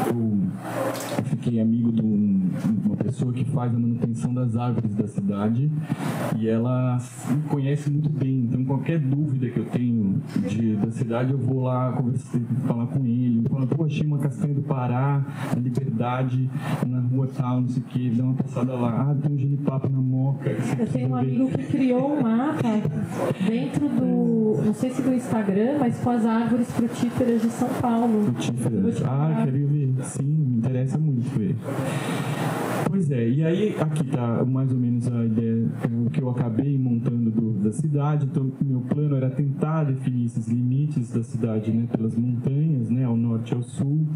D: Eu fiquei amigo de uma pessoa que faz a manutenção das árvores da cidade e ela conhece muito bem. Então, qualquer dúvida que eu tenho da cidade, eu vou lá falar com ele. Eu falo, achei uma castanha do Pará, na Liberdade, na rua tal, não sei o que, dá uma passada lá. Tem um genipapo na Moca.
A: Eu tenho um amigo que criou um mapa dentro não sei se do Instagram, mas com as árvores frutíferas de São Paulo.
D: Frutíferas? Queria ver. Sim, me interessa muito ver. Pois é, e aí aqui está mais ou menos a ideia, o que eu acabei montando da cidade. Então, meu plano era tentar definir esses limites da cidade, né, pelas montanhas, né, ao norte e ao sul,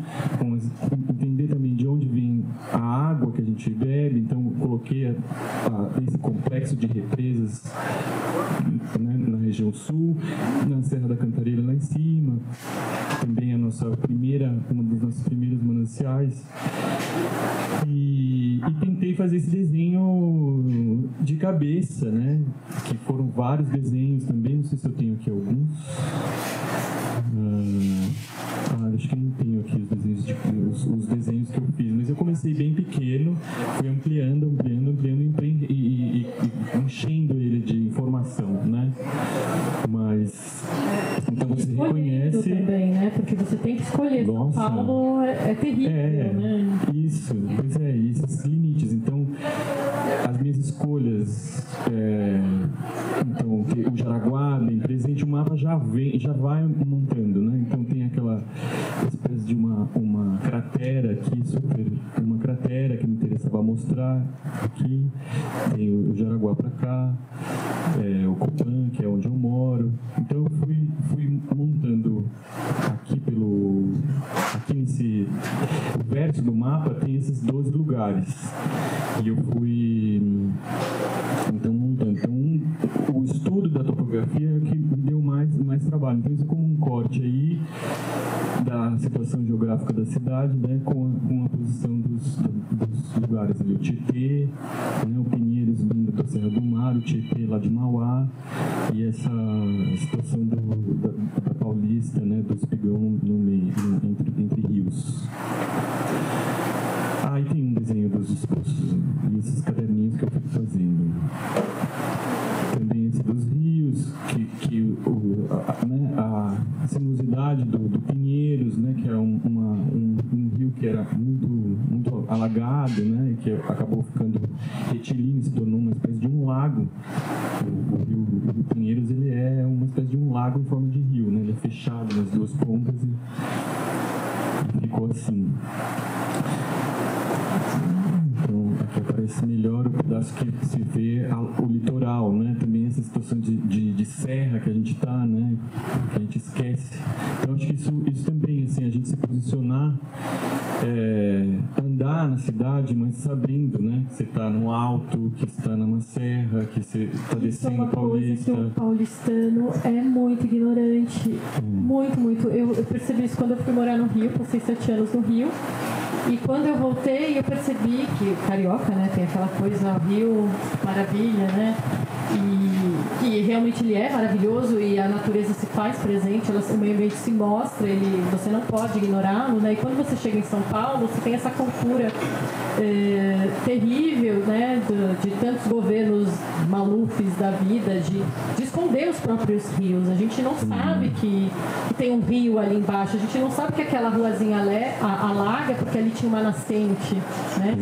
D: entender também de onde vem a água que que a gente bebe, então coloquei esse complexo de represas, né, na região sul, na Serra da Cantareira lá em cima, também uma das nossas primeiras mananciais, e tentei fazer esse desenho de cabeça, né, que foram vários desenhos também, não sei se eu tenho aqui alguns. Acho que não tenho aqui os desenhos que eu fiz, mas eu comecei bem pequeno, fui ampliando e enchendo ele de informação, né? Mas então você reconhece
A: também, né? Porque você tem que escolher.
D: Nossa.
A: São Paulo é terrível, né?
D: Isso, pois é, esses limites. Então, as minhas escolhas, então o Jaraguá bem presente, o mapa já vai montando, né? Então tem aquela espécie de uma cratera aqui, uma cratera que me interessava mostrar aqui, tem o Jaraguá para cá, o Copan, que é onde eu moro. Então eu fui montando aqui nesse verso do mapa tem esses 12 lugares e eu fui então montando. Então o estudo da topografia é que me deu mais trabalho. Então isso é como um corte aí da situação geográfica da cidade, né, com a posição dos lugares ali, o Tietê, né, o Pinheiros vindo da Serra do Mar, o Tietê lá de Mauá, e essa situação da Paulista, né, do Espigão no meio, entre rios. Aí tem um desenho dos esposos e esses caderninhos que eu fico fazendo. Também esse dos rios, a sinuosidade do Pinheiros, né, que é um rio que era muito alagado, né, que acabou ficando retilíneo, se tornou uma espécie de um lago. O rio Pinheiros, ele é uma espécie de um lago em forma de rio, né, ele é fechado nas duas pontas e ficou assim. Então, aqui aparece melhor o pedaço que se vê o litoral, né? Também essa situação de serra que a gente está, né? Que a gente esquece. Então, acho que isso também, assim, a gente se posicionar, andar na cidade, mas sabendo, né? Que você está no alto, que você está numa serra, que você está descendo Paulista.
A: Que o paulistano é muito ignorante. Muito. Eu percebi isso quando eu fui morar no Rio, passei 7 anos no Rio. E quando eu voltei, eu percebi que o carioca, né, tem aquela coisa, Rio, maravilha, né? E realmente ele é maravilhoso e a natureza se faz presente, o meio ambiente se mostra, você não pode ignorá-lo, né? E quando você chega em São Paulo, você tem essa cultura terrível, né, de tantos governos malufes da vida, de esconder os próprios rios. A gente não sabe que tem um rio ali embaixo, a gente não sabe que aquela ruazinha alaga porque ali tinha uma nascente, né?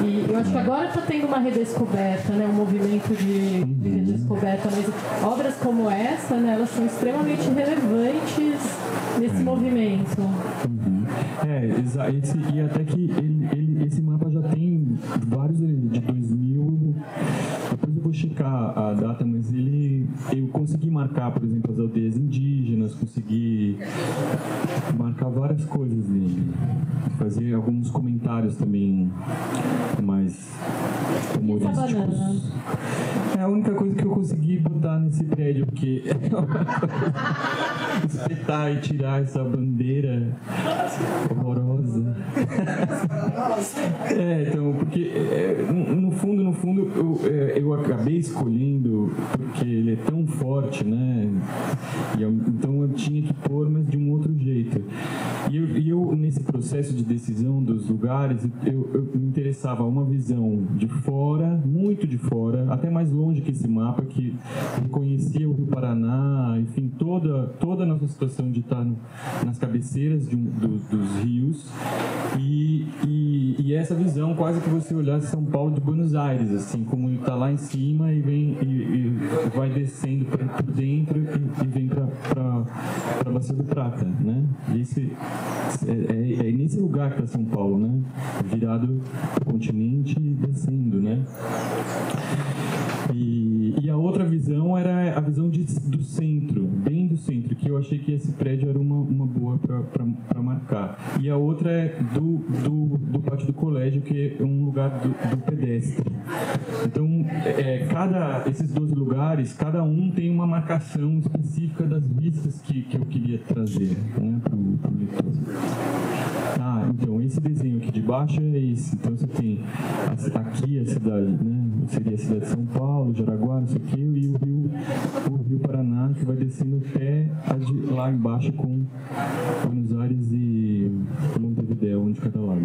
A: E eu acho que agora está tendo uma redescoberta, né, um movimento de redescoberta, mas obras como essa, né, elas são extremamente relevantes nesse movimento.
D: E até que esse mapa já tem vários de 2000, depois eu vou checar a data, mas eu consegui marcar, por exemplo, as aldeias indígenas, consegui marcar várias coisas nele, fazer alguns comentários também mais humorísticos. É a única coisa que eu consegui botar nesse prédio, porque espetar e tirar essa bandeira horrorosa. Então, porque no fundo eu acabei escolhendo porque ele é tão forte, né? Então eu tinha que pôr, mas de um outro jeito. E eu nesse processo de decisão dos lugares, eu me interessava uma visão de fora, muito de fora, até mais longe que esse mapa, que reconhecia o Rio Paraná, enfim, toda a nossa situação de estar nas cabeceiras dos rios, e essa visão quase que você olhasse São Paulo de Buenos Aires, assim, como ele está lá em cima e vai descendo por dentro e vem para a Bacia do Prata, né? Esse é nesse lugar que está São Paulo, né? Virado para o continente e descendo, né? E a outra visão era a visão do centro, bem do centro, que eu achei que esse prédio era uma boa para marcar. E a outra é do pátio do colégio, que é um lugar do pedestre. Então, esses 12 lugares, cada um tem uma marcação específica das vistas que eu queria trazer, né, para o leitor. Então, esse desenho aqui de baixo é esse. Então, você tem aqui a cidade, né? Seria a cidade de São Paulo, Jaraguá, não sei o quê, e o Rio Paraná, que vai descendo até lá embaixo com Buenos Aires e Montevidéu, onde cada lado.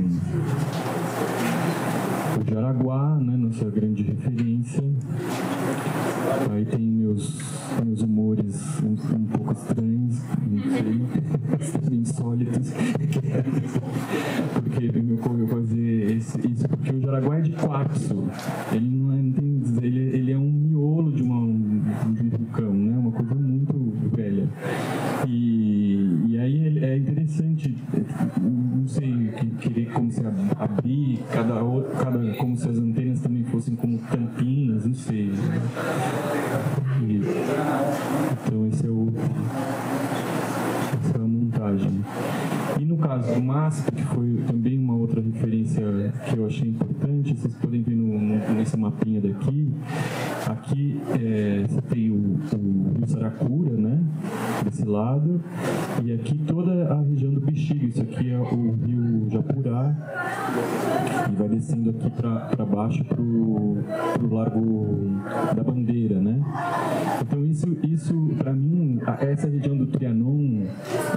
D: O Jaraguá, né? Nossa grande referência. Aí tem meus humores um pouco estranhos, não sei, insólitos. Porque eu fazer isso porque o Jaraguá é de quartzo. Ele é um miolo de um vulcão, né? Uma coisa muito velha. E aí é interessante, não sei, querer como se abrir como se as antenas também fossem como tampinhas, não sei. Então essa é a montagem. E no caso do MASP, que foi também uma outra referência que eu achei importante, vocês podem ver nesse mapinha daqui. Aqui você tem o Rio Saracura, né, desse lado, e aqui toda a região do Bexiga. Isso aqui é o Rio Japurá, e vai descendo aqui para baixo para o Largo da Bandeira, né? Então isso para mim, essa região do Trianon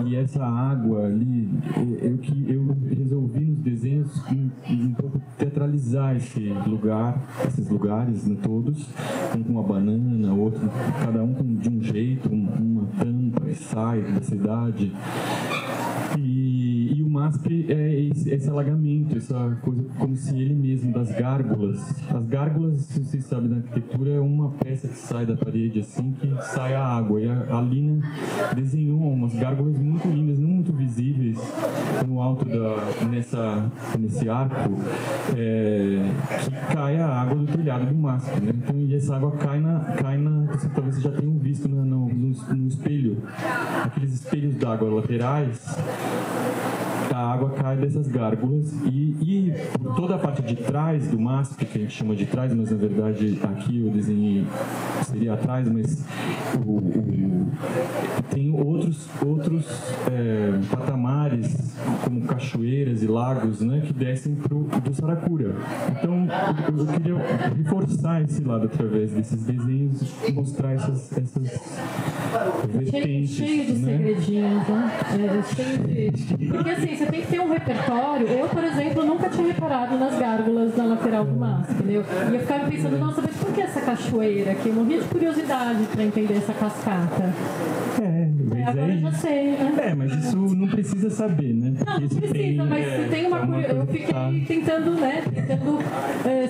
D: e essa água ali, eu resolvi nos desenhos um pouco teatralizar esses lugares, né, todos, um com uma banana, outro, cada um de um jeito, uma tampa que sai da cidade. E o MASP é esse alagamento, essa coisa como se ele mesmo, das gárgulas. As gárgulas, se vocês sabem da arquitetura, é uma peça que sai da parede assim, que sai a água. E a Lina desenhou umas gárgulas muito lindas, não muito visíveis, no alto nesse arco, que cai a água do telhado do MASP, né? Então, e essa água cai na talvez vocês já tenham visto no espelho, aqueles espelhos d'água laterais. A água cai dessas gárgulas e por toda a parte de trás do MASP, que a gente chama de trás, mas na verdade aqui eu desenhei, seria atrás, mas tem outros patamares, como cachoeiras e lagos, né, que descem do Saracura. Então eu queria reforçar esse lado através desses desenhos e mostrar essas vertentes.
A: Cheio de segredinhos, né? Cheio de... Porque assim, você tem que ter um repertório. Eu, por exemplo, nunca tinha reparado nas gárgulas da lateral do MASP, entendeu? E eu ficava pensando, nossa, mas por que essa cachoeira aqui? Eu morria de curiosidade para entender essa cascata. Agora eu já sei, né?
D: Mas isso não precisa saber, né?
A: Não precisa, mas se tem uma curiosidade. Eu fiquei tentando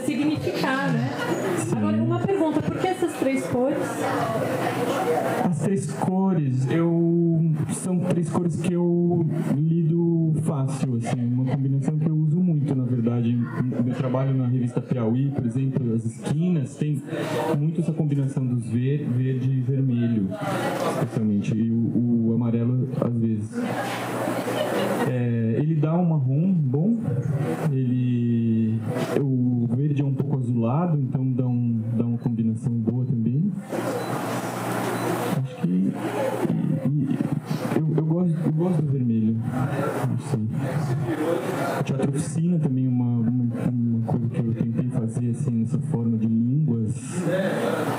A: significar, né? Sim. Agora, uma pergunta, por que essas três cores?
D: As três cores, são três cores que eu lido fácil, assim, uma combinação que eu uso muito, na verdade. Meu trabalho na revista Piauí, por exemplo, as esquinas, tem muito essa combinação dos verde e vermelho, especialmente, e o amarelo, às vezes. Ele dá um marrom bom, o verde é um pouco azulado, então dá uma combinação boa também. Acho que eu gosto do vermelho, não sei. Teatro oficina também, uma coisa que eu tentei fazer assim, nessa forma de línguas,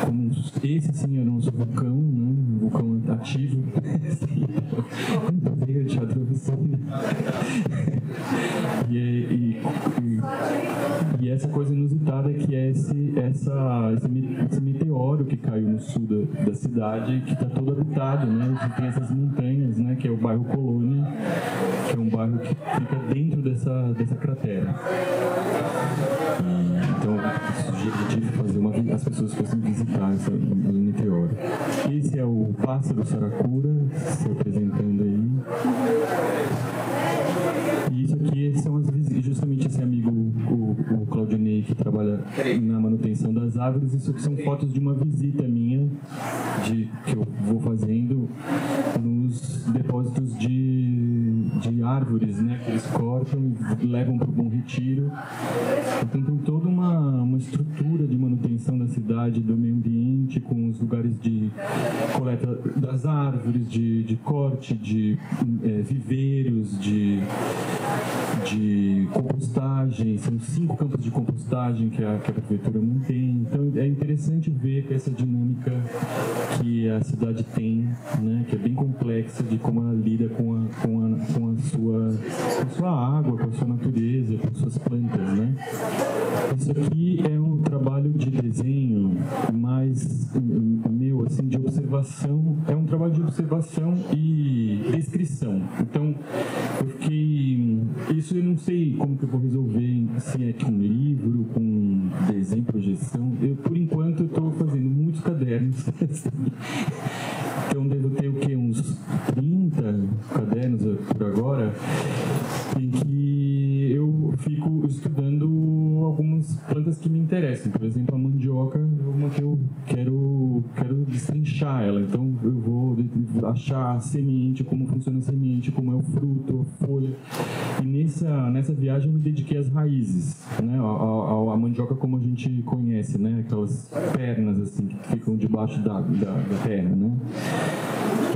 D: como esse sim era um vulcão, né? Um vulcão ativo. Veio teatro oficina. E essa coisa inusitada que é esse meteoro que caiu no sul da cidade, que está todo habitado, né? Que tem essas montanhas, né? Que é o bairro Colônia, que é um bairro que fica dentro dessa cratera. Então, sugeri fazer as pessoas fossem visitar esse meteoro. Esse é o pássaro Saracura, se apresentando aí. E isso aqui são justamente esse amigo, o Claudinei, que trabalha na manutenção das árvores. Isso aqui são fotos de uma visita minha, que eu vou fazendo de árvores, né, que eles cortam e levam para o Bom Retiro. Então tem toda uma estrutura de manutenção da cidade, do meio ambiente, com os lugares de coleta das árvores, de corte, de viveiros, de compostagem. São 5 campos de compostagem que a prefeitura mantém. Então é interessante ver essa dinâmica que a cidade tem, né, que é bem complexa, de como ela lida com a sua água, com a sua natureza, com as suas plantas, né? Isso aqui é um trabalho de desenho mais meu, assim, de observação. É um trabalho de observação e descrição. Então, eu fiquei... Isso eu não sei como que eu vou resolver, se é com livro, com desenho, projeção. Por enquanto, eu estou fazendo muitos cadernos. Então, devo ter o quê? Uns 30 cadernos por agora, em que eu fico estudando algumas plantas que me interessam. Por exemplo, a mandioca é uma que eu quero destrinchar ela. Então, eu vou achar a semente, como funciona a semente, como é o fruto, a folha. E nessa viagem eu me dediquei às raízes, né? A mandioca como a gente conhece, né? Aquelas pernas assim que ficam debaixo da terra, né?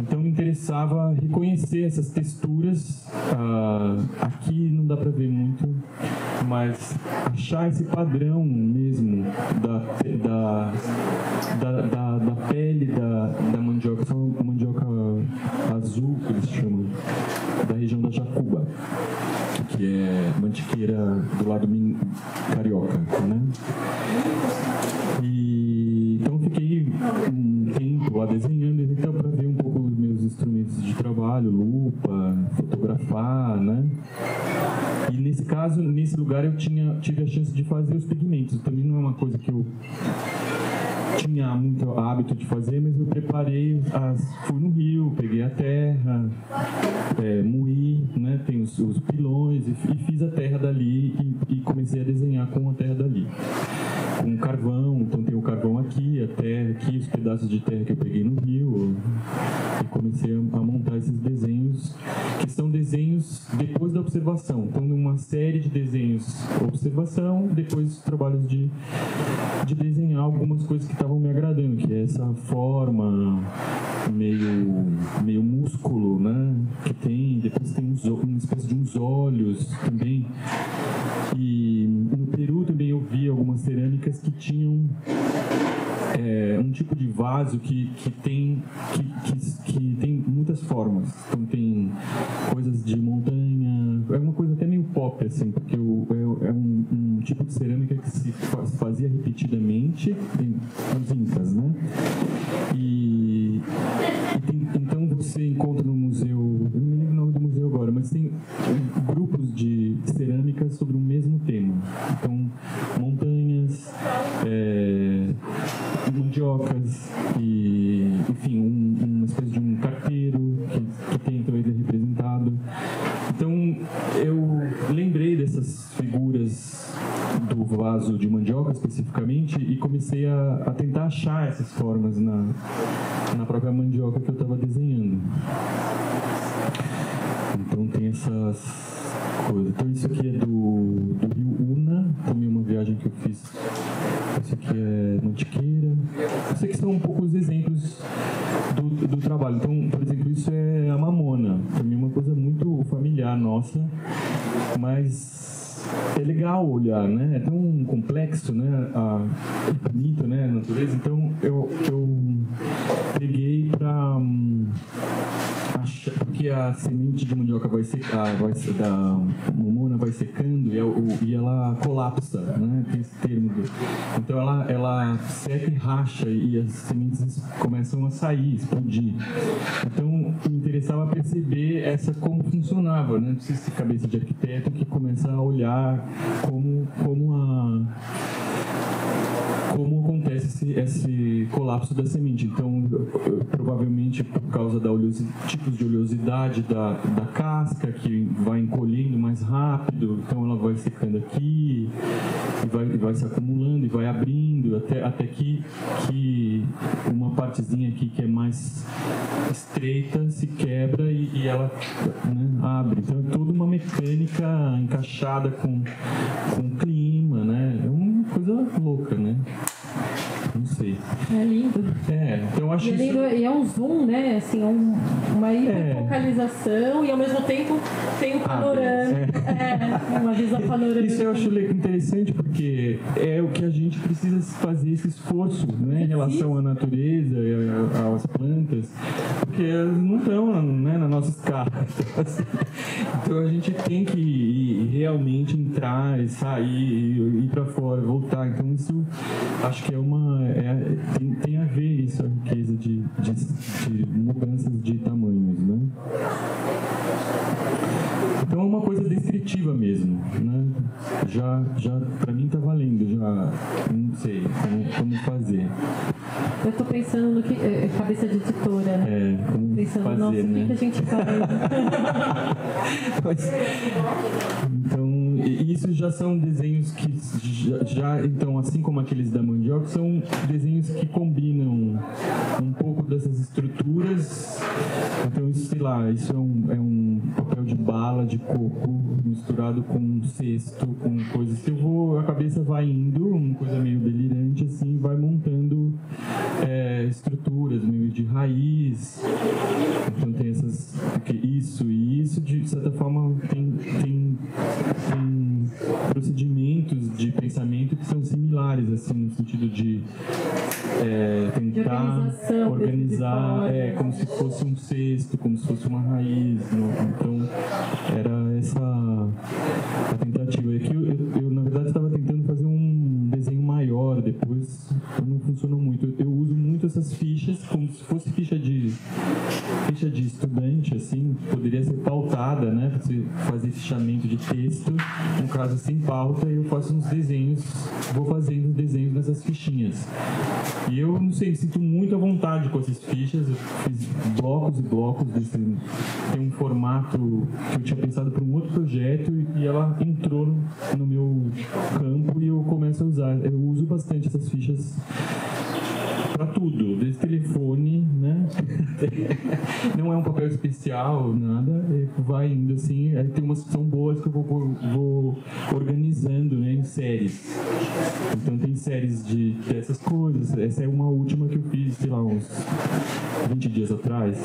D: Então me interessava reconhecer essas texturas. Aqui não dá para ver muito, mas achar esse padrão mesmo da pele da mandioca. Essa mandioca azul que eles chamam, da região da Jacuba, que é mantiqueira do lado carioca, né? E então fiquei um tempo lá desenhando, então, para ver um pouco os meus instrumentos de trabalho, lupa, fotografar, né? E nesse caso, nesse lugar, eu tive a chance de fazer os pigmentos. Também não é uma coisa que eu tinha muito hábito de fazer, mas eu preparei, fui no rio, peguei a terra, moí, né, tem os pilões, e fiz a terra dali e comecei a desenhar com a terra dali. Com carvão, então tem o carvão aqui, a terra aqui, os pedaços de terra que eu peguei no rio, e comecei a montar esses desenhos, que são desenhos depois da observação. Então, uma série de desenhos, observação, depois trabalhos de desenhar algumas coisas que estavam me agradando, que é essa forma meio músculo, né, que tem, depois tem uma espécie de uns olhos também. E no Peru também eu vi algumas cerâmicas que tinham um tipo de vaso que tem muitas formas. Então tem coisas de montanha, é uma coisa até meio pop, assim, porque é um tipo de cerâmica que se fazia repetidamente nos Incas, né? Então você encontra no museu, eu não me lembro o nome do museu agora, mas tem grupos de cerâmicas sobre o mesmo tema. Então, montanhas, mandiocas e, enfim, uma espécie de um carteiro que tem também representado. Então, eu lembrei dessas figuras do vaso de mandioca especificamente e comecei a tentar achar essas formas na própria mandioca que eu estava desenhando. Então tem essas coisas. Então isso aqui é do Rio Una, também uma viagem que eu fiz. Esse aqui é Mantiqueira. Isso aqui são um pouco os exemplos do trabalho. Então, por exemplo, isso é a mamona. Também é uma coisa muito familiar nossa, mas é legal olhar, né? É tão complexo, né? É bonito, né? A natureza. Então, eu peguei para achar, porque a semente de mandioca vai secar, da mamona vai secando e ela colapsa, né? Tem esse termo. Então, ela seca e racha e as sementes começam a sair, explodir. Então, me interessava perceber como funcionava, né? Não precisa ser cabeça de arquiteto que começa a olhar como acontece esse colapso da semente. Então, provavelmente por causa da tipos de oleosidade da casca, que vai encolhendo mais rápido, então ela vai secando aqui, e vai se acumulando, e vai abrindo, indo até que uma partezinha aqui que é mais estreita se quebra e ela, né, abre. Então é toda uma mecânica encaixada com o clima, né? É uma coisa louca, né? Não sei.
A: É lindo.
D: Então eu acho
A: é lindo, e é um zoom, né? Assim, uma hiperfocalização e ao mesmo tempo tem um panorama. Uma visão panorâmica.
D: Isso eu acho interessante porque é o que a gente precisa fazer esse esforço, né, em relação à natureza, às plantas, porque elas não estão, né, na nossa escala. Então a gente tem que realmente entrar e sair, ir para fora, voltar. Então isso acho que tem a ver isso, a riqueza de mudanças de tamanhos, né? Então é uma coisa descritiva mesmo, né? Já para mim tá valendo, já não sei como fazer.
A: Eu tô pensando no que cabeça de editora, né?
D: Como
A: pensando,
D: fazer,
A: nossa,
D: né?
A: o que a gente faz?
D: Então, isso já são desenhos que então, assim como aqueles da mandioca, são desenhos que combinam um pouco dessas estruturas. Então, isso, sei lá, isso é um papel de bala de coco misturado com um cesto, com coisas que a cabeça vai indo, uma coisa meio delirante, assim, vai montando estruturas meio de raiz. Então tem isso e isso, de certa forma, tem procedimentos de pensamento que são similares, assim, no sentido de tentar organizar como se fosse um cesto, como se fosse uma raiz. Então era essa a tentativa. Aqui eu na verdade estava tentando fazer um desenho maior, depois não funcionou muito. Eu uso muito essas fichas como se fosse ficha de estudante, assim, poderia ser pautada, né? Você fazer fichamento de texto, no caso sem pauta, eu faço uns desenhos, vou fazendo os desenhos nessas fichinhas. E eu não sei, sinto muito à vontade com essas fichas. Eu fiz blocos e blocos tem um formato que eu tinha pensado para um outro projeto e ela entrou no meu campo e eu começo a usar. Eu uso bastante essas fichas para tudo, desde telefone, né? Não é um papel especial, nada, vai indo assim. Aí tem umas que são boas que eu vou organizando, né, em séries. Então tem séries dessas coisas. Essa é uma última que eu fiz, sei lá, uns 20 dias atrás.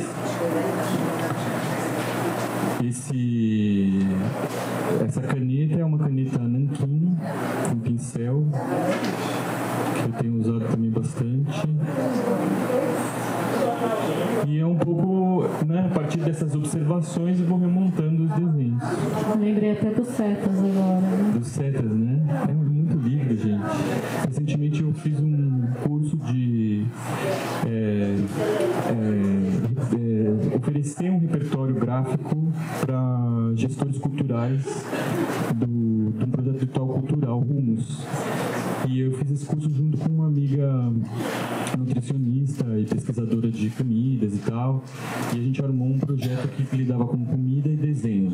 D: Essa caneta é uma caneta nanquim, com pincel, que eu tenho usado também bastante. E é um pouco, né, a partir dessas observações eu vou remontando os desenhos.
A: Lembrei até dos setas agora, né?
D: Dos setas, né? É muito lindo, gente. Recentemente eu fiz um curso de oferecer um repertório gráfico para gestores culturais do projeto virtual cultural Rumos. E eu fiz esse curso junto com uma amiga nutricionista e pesquisadora de comidas e tal. E a gente armou um projeto que lidava com comida e desenho.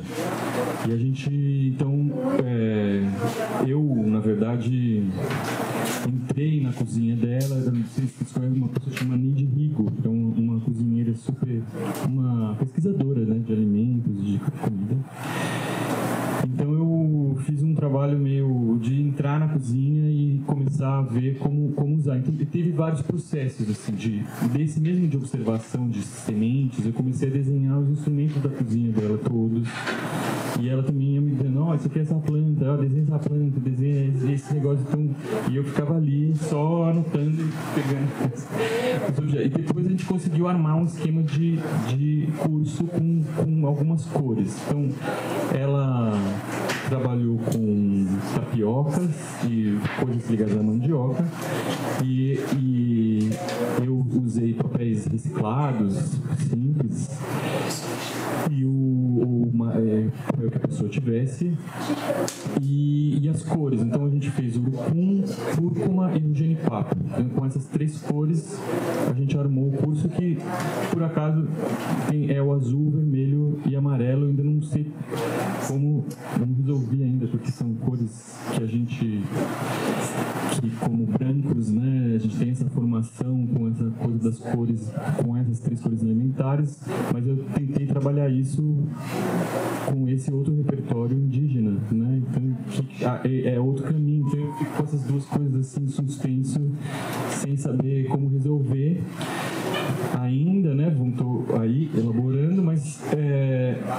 D: E a gente, então, eu, na verdade, entrei na cozinha dela. Não sei se isso é uma pessoa chamada Nid Rigo, que é uma cozinheira uma pesquisadora, né, de alimentos, de comida. Então eu fiz um trabalho meio de entrar na cozinha e começar a ver como usar. Então teve vários processos assim, desse mesmo de observação de sementes. Eu comecei a desenhar os instrumentos da cozinha dela todos. E ela também ia me dizendo, isso aqui é essa planta, desenha essa planta, desenha esse negócio. Então, e eu ficava ali só anotando e pegando os objetos. E depois a gente conseguiu armar um esquema de curso com algumas cores. Então, ela trabalhou com tapiocas e coisas ligadas à mandioca. E eu usei papéis reciclados, simples. E o papel que a pessoa tivesse e as cores. Então a gente fez urucum, cúrcuma e o genipapo. Então, com essas três cores a gente armou o curso que por acaso é o azul, vermelho e amarelo. Eu ainda não não sei como, eu não resolvi ainda, porque são cores que a gente, que como brancos, né, a gente tem essa formação com essa coisa das cores, com essas 3 cores elementares, mas eu tentei trabalhar isso com esse outro repertório indígena, né, então é outro caminho, então eu fico com essas 2 coisas assim, suspenso, sem saber como resolver ainda, né, estou aí elaborando, mas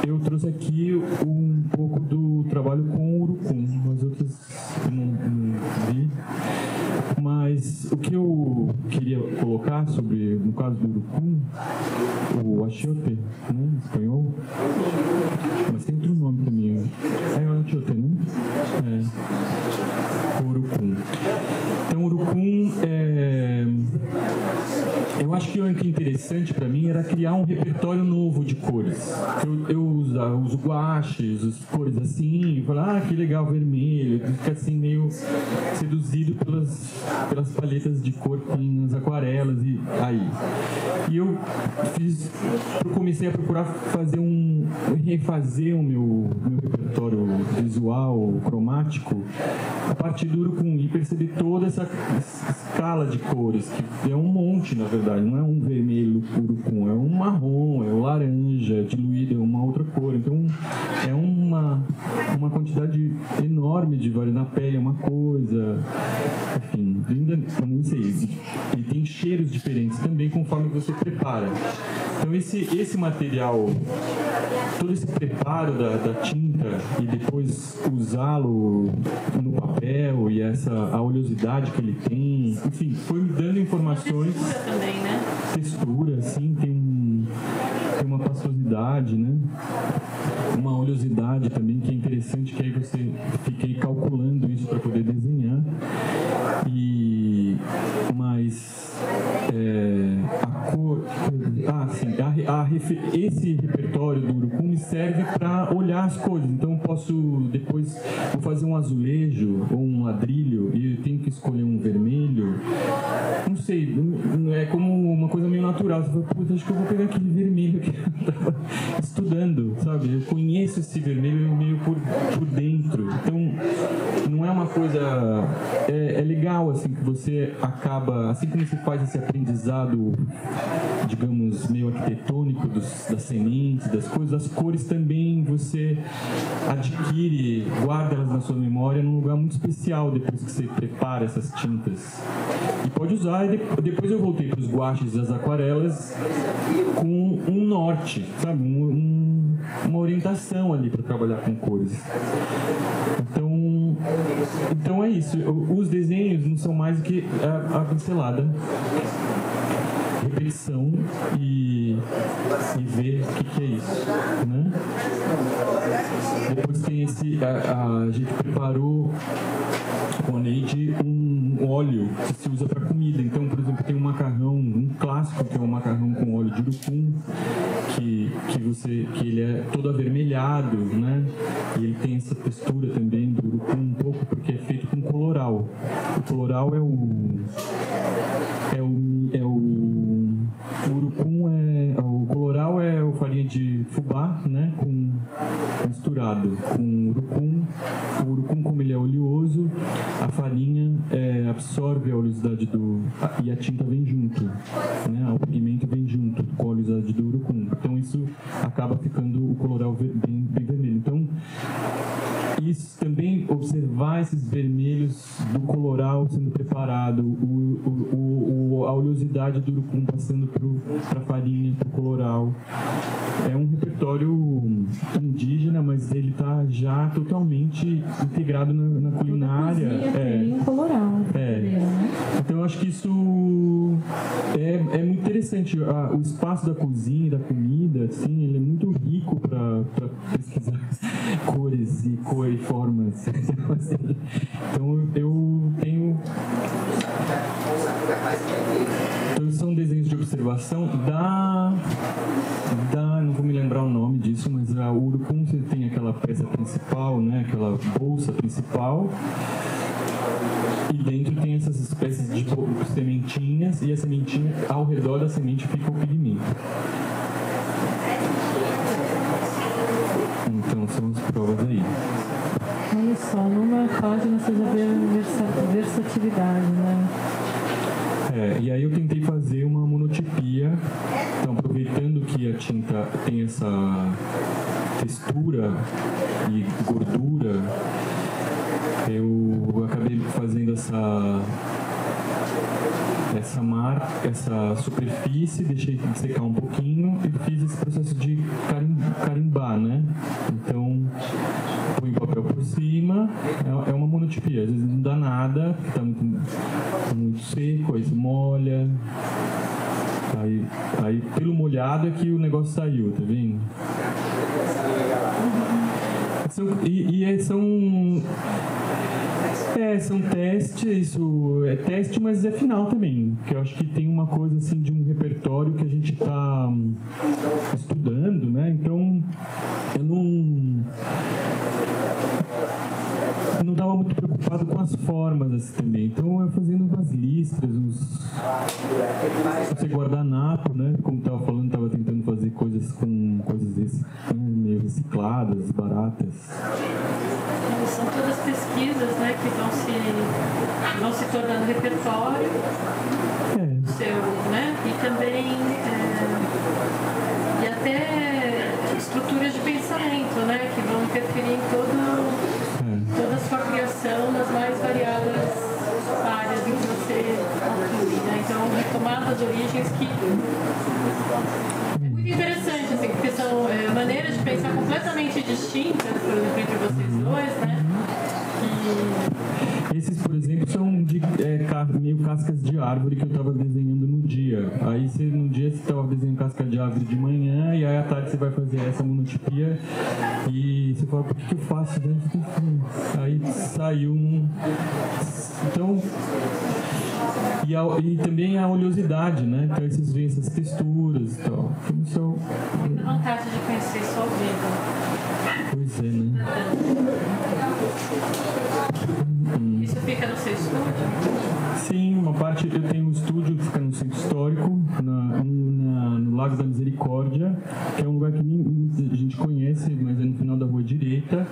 D: eu trouxe aqui um pouco do trabalho com o urucum, as outras eu não vi, mas o que eu queria colocar sobre, no caso do urucum, o achiote, né, em espanhol, mas tem outro nome também, é o achiote, né? O urucum. Então, o urucum eu acho que o que é interessante para mim era criar um repertório novo de cores. Eu uso guaches, as cores assim, e falo, que legal, vermelho. Fica assim meio seduzido pelas paletas de cor que tem nas aquarelas e aí. E eu comecei a procurar refazer o meu repertório visual, cromático, a partir do urucum e perceber toda essa escala de cores, que é um monte, na verdade, não é um vermelho urucum, é um marrom, é um laranja, diluído, é uma outra cor. Então, é uma quantidade enorme de várias. Na pele é uma coisa, enfim, ainda não sei. E tem cheiros diferentes também conforme você prepara. Então, esse material, todo esse preparo da tinta e depois usá-lo no papel e a oleosidade que ele tem, enfim, foi me dando informações. Textura também, né? Textura, assim, tem uma pastosidade, né? Uma oleosidade também que é interessante, que aí você fiquei calculando isso para poder desenhar. Mas a cor, esse repertório do urucum me serve para olhar as coisas. Então posso depois vou fazer um azulejo ou um ladrilho e eu tenho que escolher um vermelho. Não sei, é como uma coisa meio natural. Você fala, puta, acho que eu vou pegar aquele vermelho que eu estava estudando, sabe? Eu conheço esse vermelho meio por dentro. Então não é uma coisa, é legal assim que você acaba, assim como você faz esse aprendizado, digamos, meio arquitetônico das sementes, das coisas, as cores também você adquire, guarda elas na sua memória num lugar muito especial depois que você prepara essas tintas. E pode usar, e depois eu voltei para os guaches e as aquarelas com um norte, sabe? Uma orientação ali para trabalhar com cores. Então é isso. Os desenhos não são mais do que a pincelada, repetição e ver o que é isso, né? Depois tem a gente preparou com a Neide um óleo que se usa para comida. Então, por exemplo, tem um macarrão, um clássico que é um macarrão com óleo de urucum, que ele é todo avermelhado, né? E ele tem essa textura também do urucum um pouco, porque é feito com coloral. O coloral é o urucum o coloral é a farinha de fubá, né, misturado com urucum. O urucum, como ele é oleoso, a farinha absorve a oleosidade e a tinta vem junto, né, o pigmento vem junto com a oleosidade do urucum. Então isso acaba ficando o coloral bem vermelho. Então isso também, observar esses vermelhos do coloral sendo preparado, a oleosidade do urucum passando para a farinha, para o coloral. É um repertório indígena, mas ele está já totalmente integrado na culinária.
A: Tem um coloral.
D: Então eu acho que isso é muito interessante. O espaço da cozinha e da comida, assim, ele é muito rico para pesquisar cores e formas. Então eu tenho. Então são desenhos de observação não vou me lembrar o nome disso, mas o urucum você tem aquela peça principal, né, aquela bolsa principal, e dentro tem essas espécies de sementinhas, e a sementinha, ao redor da semente fica o pigmento. provas aí.
A: Olha só, numa página você já vê a versatilidade, né?
D: E aí eu tentei fazer uma monotipia, então aproveitando que a tinta tem essa textura e gordura, eu acabei fazendo essa superfície, deixei secar um pouquinho e fiz esse processo de carimbar, né? Então, põe o papel por cima, é uma monotipia, às vezes não dá nada, está muito seco, aí se molha, aí pelo molhado é que o negócio saiu, tá vendo? São testes, isso é teste, mas é final também, porque eu acho que tem uma coisa assim de um repertório que a gente está estudando, né? Então, eu não estava muito preocupado com as formas assim, também. Então, eu fazendo umas listras, você guardanapo, né? Como estava falando, estava tentando fazer coisas com coisas meio recicladas, baratas.
A: São todas pesquisas, né, que vão se tornando repertório seu, né? E também e até estruturas de pensamento, né, que vão interferir em toda a sua criação nas mais variadas áreas em que você atua, né? Então, retomar das origens que é muito interessante, assim, porque são maneiras de pensar completamente distintas, por exemplo, entre vocês dois, né?
D: Esses, por exemplo, são meio cascas de árvore que eu estava desenhando no dia. Aí no dia você estava desenhando casca de árvore de manhã e aí à tarde você vai fazer essa monotipia e você fala, por que eu faço? Aí saiu Então... E também a oleosidade, né? Então vocês veem essas texturas e tal.
A: Muita vontade de conhecer sua vida.
D: Pois é, né?
A: Isso fica no seu estúdio?
D: Sim, uma parte eu tenho um estúdio que fica no centro histórico, no Lago da Misericórdia, que é um lugar que muita gente conhece, mas é no final da rua direita,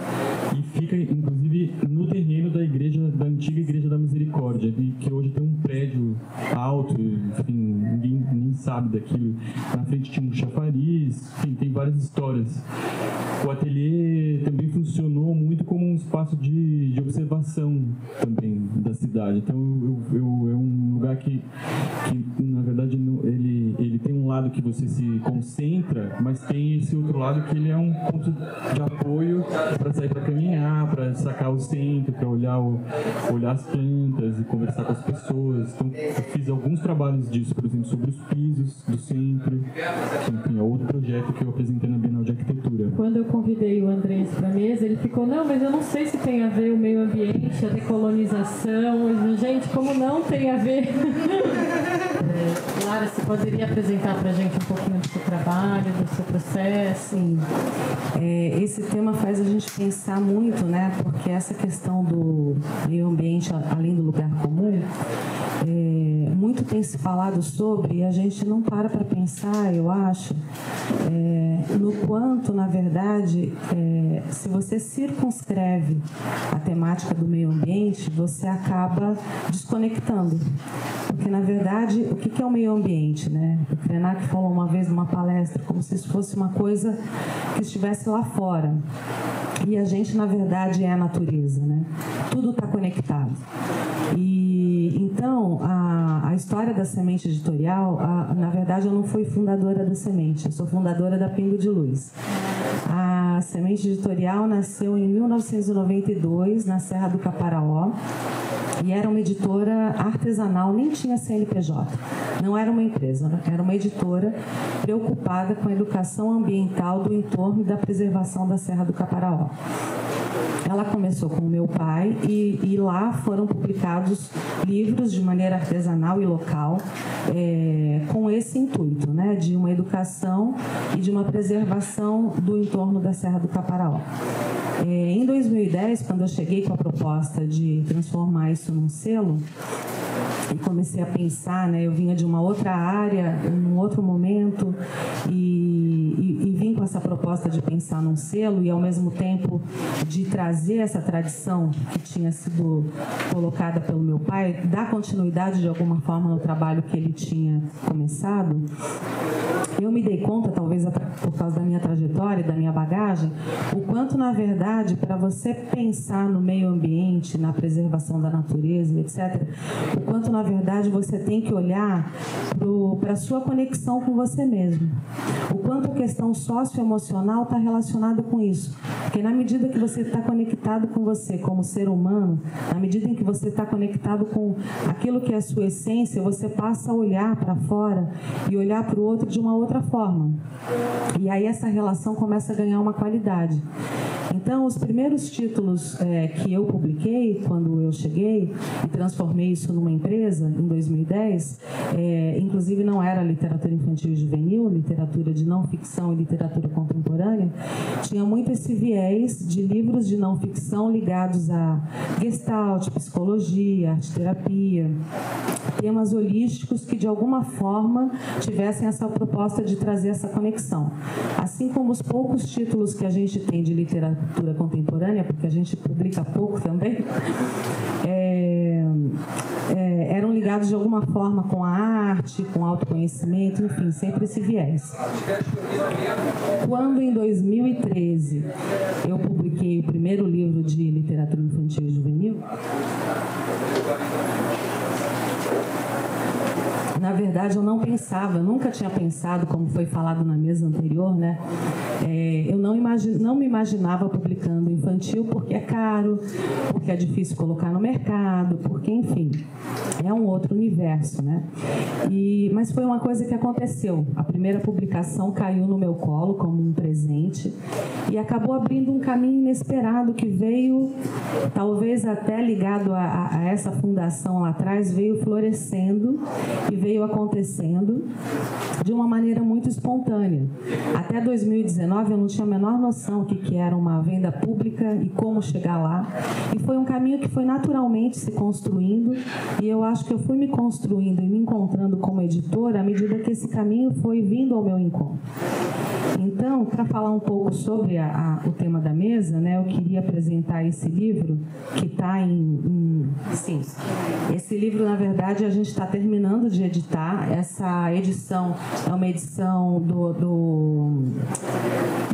D: e fica inclusive no terreno da antiga Igreja da Misericórdia, que hoje tem um prédio alto, enfim, ninguém nem sabe daquilo. Na frente tinha um chafariz, enfim, tem várias histórias. O ateliê também funcionou muito como um espaço de observação também da cidade. Então, é um lugar que na verdade, ele tem um lado que você se concentra, mas tem esse outro lado que ele é um ponto de apoio para sair para caminhar, para sacar o centro, para olhar as plantas e conversar com as pessoas. Então, eu fiz alguns trabalhos disso, por exemplo, sobre os pisos do centro, que, enfim, é outro projeto que eu apresentei na Bienal de Arquitetura.
A: Quando eu convidei o Andrés para a mesa, ele ficou, não, mas eu não sei se tem a ver o meio ambiente, a decolonização. Gente, como não tem a ver? Lara, você poderia apresentar para a gente um pouquinho do seu trabalho, do seu processo?
E: Sim. Esse tema faz a gente pensar muito, né? Porque essa questão do meio ambiente, além do lugar comum, muito tem se falado sobre e a gente não para pensar, eu acho, no quanto, na verdade, se você circunscreve a temática do meio ambiente, você acaba desconectando. Porque, na verdade, o que é o meio ambiente, né? O Krenak falou uma vez numa palestra, como se isso fosse uma coisa que estivesse lá fora. E a gente, na verdade, é a natureza, né? Tudo está conectado. E, então, a história da Semente Editorial, na verdade, eu não fui fundadora da Semente, eu sou fundadora da Pingo de Luz. A Semente Editorial nasceu em 1992, na Serra do Caparaó, e era uma editora artesanal, nem tinha CNPJ, não era uma empresa, era uma editora preocupada com a educação ambiental do entorno e da preservação da Serra do Caparaó. Ela começou com o meu pai e lá foram publicados livros de maneira artesanal e local com esse intuito, né, de uma educação e de uma preservação do entorno da Serra do Caparaó. Em 2010, quando eu cheguei com a proposta de transformar isso num selo, e comecei a pensar, né, eu vinha de uma outra área, num outro momento, e vim com essa proposta de pensar num selo e, ao mesmo tempo, de trazer essa tradição que tinha sido colocada pelo meu pai, dar continuidade de alguma forma no trabalho que ele tinha começado, eu me dei conta, talvez por causa da minha trajetória e da minha bagagem, o quanto, na verdade, para você pensar no meio ambiente, na preservação da natureza, etc., o quanto, na verdade, você tem que olhar para a sua conexão com você mesmo. O quanto a questão socioemocional está relacionada com isso. Porque na medida que você está conectado com você como ser humano, na medida em que você está conectado com aquilo que é a sua essência, você passa a olhar para fora e olhar para o outro de uma outra forma. E aí essa relação começa a ganhar uma qualidade. Então, os primeiros títulos que eu publiquei quando eu cheguei e transformei isso numa empresa, em 2010, inclusive não era literatura infantil e juvenil, literatura de não ficção e literatura contemporânea, tinha muito esse viés de livros de não ficção ligados a Gestalt, psicologia, arte-terapia, temas holísticos que de alguma forma tivessem essa proposta de trazer essa conexão. Assim como os poucos títulos que a gente tem de literatura contemporânea, porque a gente publica pouco também, eram ligados de alguma forma com a arte, com o autoconhecimento, enfim, sempre esse viés. Quando em 2013 eu publiquei o primeiro livro de literatura infantil e juvenil, na verdade, eu não pensava, eu nunca tinha pensado, como foi falado na mesa anterior, né? Eu não me imaginava publicando infantil porque é caro, porque é difícil colocar no mercado, porque, enfim, é um outro universo, né? Mas foi uma coisa que aconteceu. A primeira publicação caiu no meu colo como um presente e acabou abrindo um caminho inesperado que veio, talvez até ligado a essa fundação lá atrás, veio florescendo e veio acontecendo de uma maneira muito espontânea. Até 2019 eu não tinha a menor noção do que era uma venda pública e como chegar lá. E foi um caminho que foi naturalmente se construindo e eu acho que eu fui me construindo e me encontrando como editora à medida que esse caminho foi vindo ao meu encontro. Então, para falar um pouco sobre o tema da mesa, né, eu queria apresentar esse livro que está sim, esse livro, na verdade, a gente está terminando de editar. Essa edição é uma edição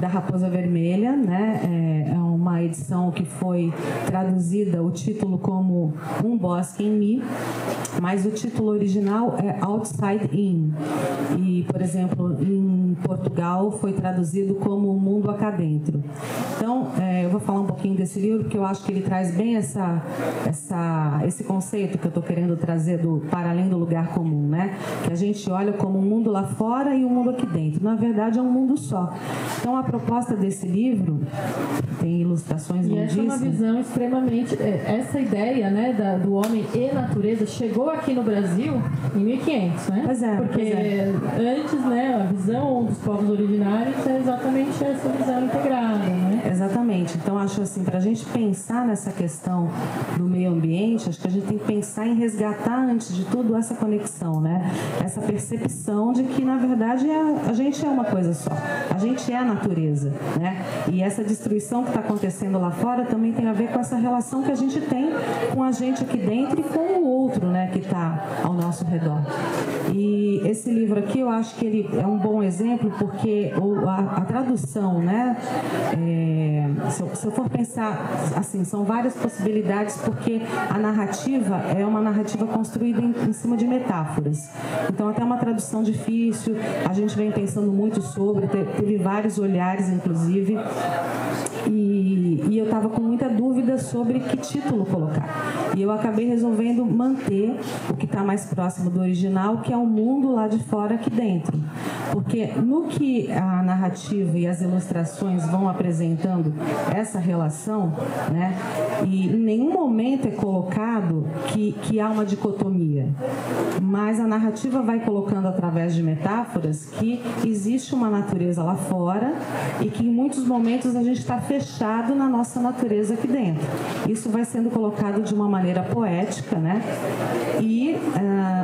E: da Raposa Vermelha, né? É uma edição que foi traduzida, o título como Um Bosque em Mim, mas o título original é Outside In. E, por exemplo, em Portugal foi traduzido como O Mundo Acá Dentro. Então, eu vou falar um pouquinho desse livro, porque eu acho que ele traz bem esse conceito que eu estou querendo trazer do para além do lugar comum, né? Que a gente olha como um mundo lá fora e um mundo aqui dentro. Na verdade, é um mundo só. Então, a proposta desse livro tem ilustrações lindíssimas.
A: E essa é uma visão extremamente... Essa ideia, né, do homem e natureza chegou aqui no Brasil em 1500, né?
E: Pois é.
A: Porque antes, né, a visão dos povos originários é exatamente essa visão integrada, né?
E: Exatamente. Então, acho assim, para a gente pensar nessa questão do meio ambiente, acho que a gente tem que pensar em resgatar, antes de tudo, essa conexão, né? Essa percepção de que, na verdade, a gente é uma coisa só. A gente é a natureza, né? E essa destruição que está acontecendo lá fora também tem a ver com essa relação que a gente tem com a gente aqui dentro e com o outro, né, que está ao nosso redor. E esse livro aqui, eu acho que ele é um bom exemplo, porque a tradução, né, se eu for pensar, assim, são várias possibilidades, porque a narrativa é uma narrativa construída em cima de metáforas. Então, até uma tradução difícil, a gente vem pensando muito sobre, teve vários olhares, inclusive, e eu estava com muita dúvida sobre que título colocar. E eu acabei resolvendo manter o que está mais próximo do original, que é o mundo lá de fora aqui dentro. Porque no que a narrativa e as ilustrações vão apresentando essa relação, né, e em nenhum momento é colocado que há uma dicotomia, mas a narrativa vai colocando através de metáforas que existe uma natureza lá fora e que em muitos momentos a gente está fechado na nossa natureza aqui dentro. dentro. Isso vai sendo colocado de uma maneira poética, né? E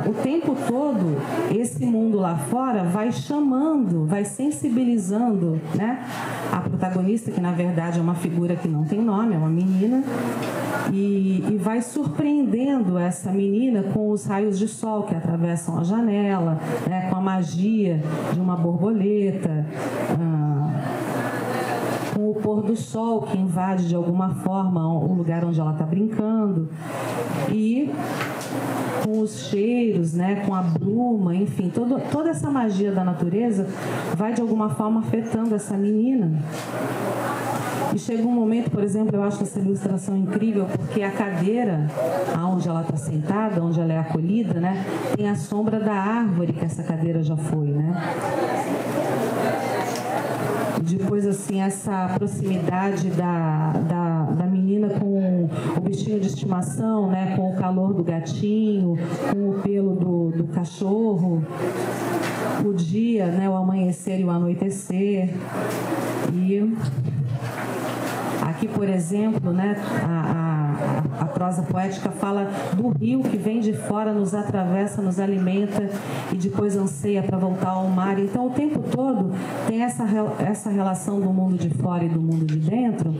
E: o tempo todo esse mundo lá fora vai chamando, vai sensibilizando, né, a protagonista, que na verdade é uma figura que não tem nome, é uma menina, e vai surpreendendo essa menina com os raios de sol que atravessam a janela, né, com a magia de uma borboleta, com o pôr do sol que invade de alguma forma o lugar onde ela está brincando, e com os cheiros, né, com a bruma, enfim, toda essa magia da natureza vai de alguma forma afetando essa menina. E chega um momento, por exemplo, eu acho essa ilustração incrível, porque a cadeira onde ela está sentada, onde ela é acolhida, né, tem a sombra da árvore que essa cadeira já foi, né? Depois, assim, essa proximidade da menina com o bichinho de estimação, né, com o calor do gatinho, com o pelo do cachorro, o dia, né, o amanhecer e o anoitecer. E aqui, por exemplo, né, a prosa poética fala do rio que vem de fora, nos atravessa, nos alimenta e depois anseia para voltar ao mar. Então, o tempo todo tem essa relação do mundo de fora e do mundo de dentro,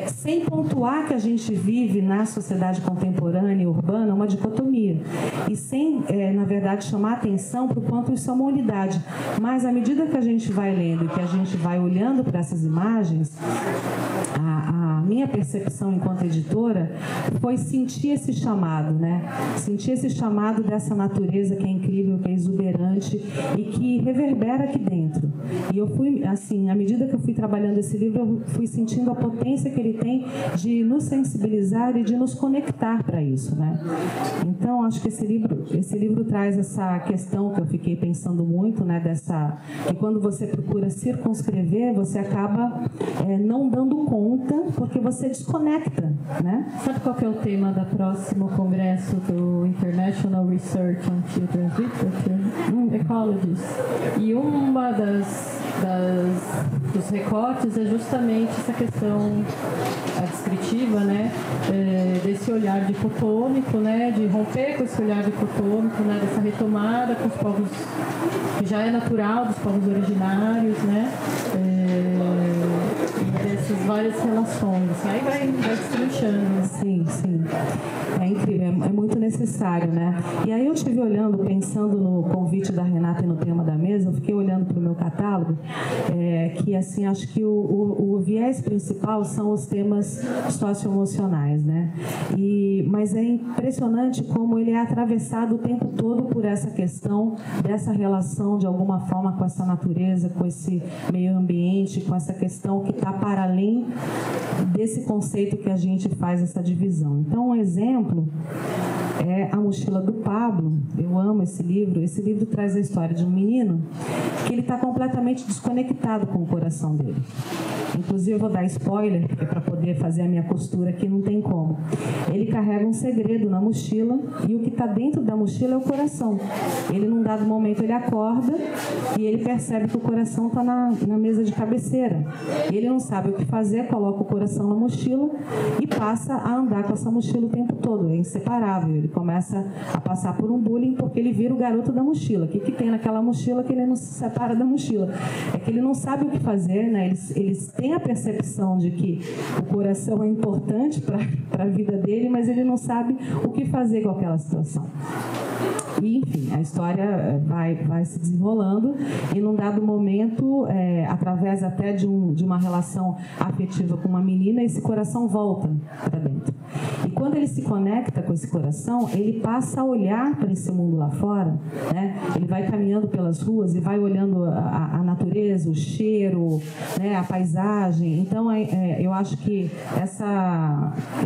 E: sem pontuar que a gente vive na sociedade contemporânea e urbana uma dicotomia. E sem, na verdade, chamar atenção para o quanto isso é uma unidade. Mas, à medida que a gente vai lendo e que a gente vai olhando para essas imagens, a minha percepção enquanto editora foi sentir esse chamado, né? Sentir esse chamado dessa natureza que é incrível, que é exuberante e que reverbera aqui dentro. E eu fui, assim, à medida que eu fui trabalhando esse livro, eu fui sentindo a potência que ele tem de nos sensibilizar e de nos conectar para isso, né? Então, acho que esse livro traz essa questão que eu fiquei pensando muito, né? Que quando você procura circunscrever, você acaba não dando conta, porque você desconecta, né?
A: Sabe qual que é o tema do próximo congresso do International Research on Children's Literature? Ecologies. E uma dos recortes é justamente essa questão descritiva, né? Desse olhar dicotômico, né? De romper com esse olhar dicotômico, né? Dessa retomada com os povos, que já é natural dos povos originários, né? E dessas várias relações. Assim, aí vai destrinchando.
E: Sim, sim. É incrível, é muito necessário, né? E aí eu estive olhando, pensando no convite da Renata e no tema da mesa, eu fiquei olhando para o meu catálogo, que assim, acho que o viés principal são os temas socioemocionais, né? Mas é impressionante como ele é atravessado o tempo todo por essa questão dessa relação, de alguma forma, com essa natureza, com esse meio ambiente, com essa questão que está para além desse conceito que a gente faz essa divisão. Então, um exemplo é A Mochila do Pablo. Eu amo esse livro. Esse livro traz a história de um menino que ele está completamente desconectado com o coração dele. Inclusive, eu vou dar spoiler, porque para poder fazer a minha costura aqui não tem como. Ele carrega um segredo na mochila e o que está dentro da mochila é o coração. Ele, num dado momento, ele acorda e ele percebe que o coração está na mesa de cabeceira. Ele não sabe o que fazer, coloca o coração na mochila e passa a andar com essa mochila o tempo todo. É inseparável. Ele começa a passar por um bullying porque ele vira o garoto da mochila. O que tem naquela mochila que ele não se separa da mochila? É que ele não sabe o que fazer, né? Eles têm a percepção de que o coração é importante para a vida dele, mas ele não sabe o que fazer com aquela situação. E, enfim, a história vai se desenrolando e, num dado momento, através até de uma relação afetiva com uma menina, esse coração volta para dentro. E quando ele se conecta com esse coração, ele passa a olhar para esse mundo lá fora, né? Ele vai caminhando pelas ruas e vai olhando a natureza, o cheiro, né? A paisagem. Então, eu acho que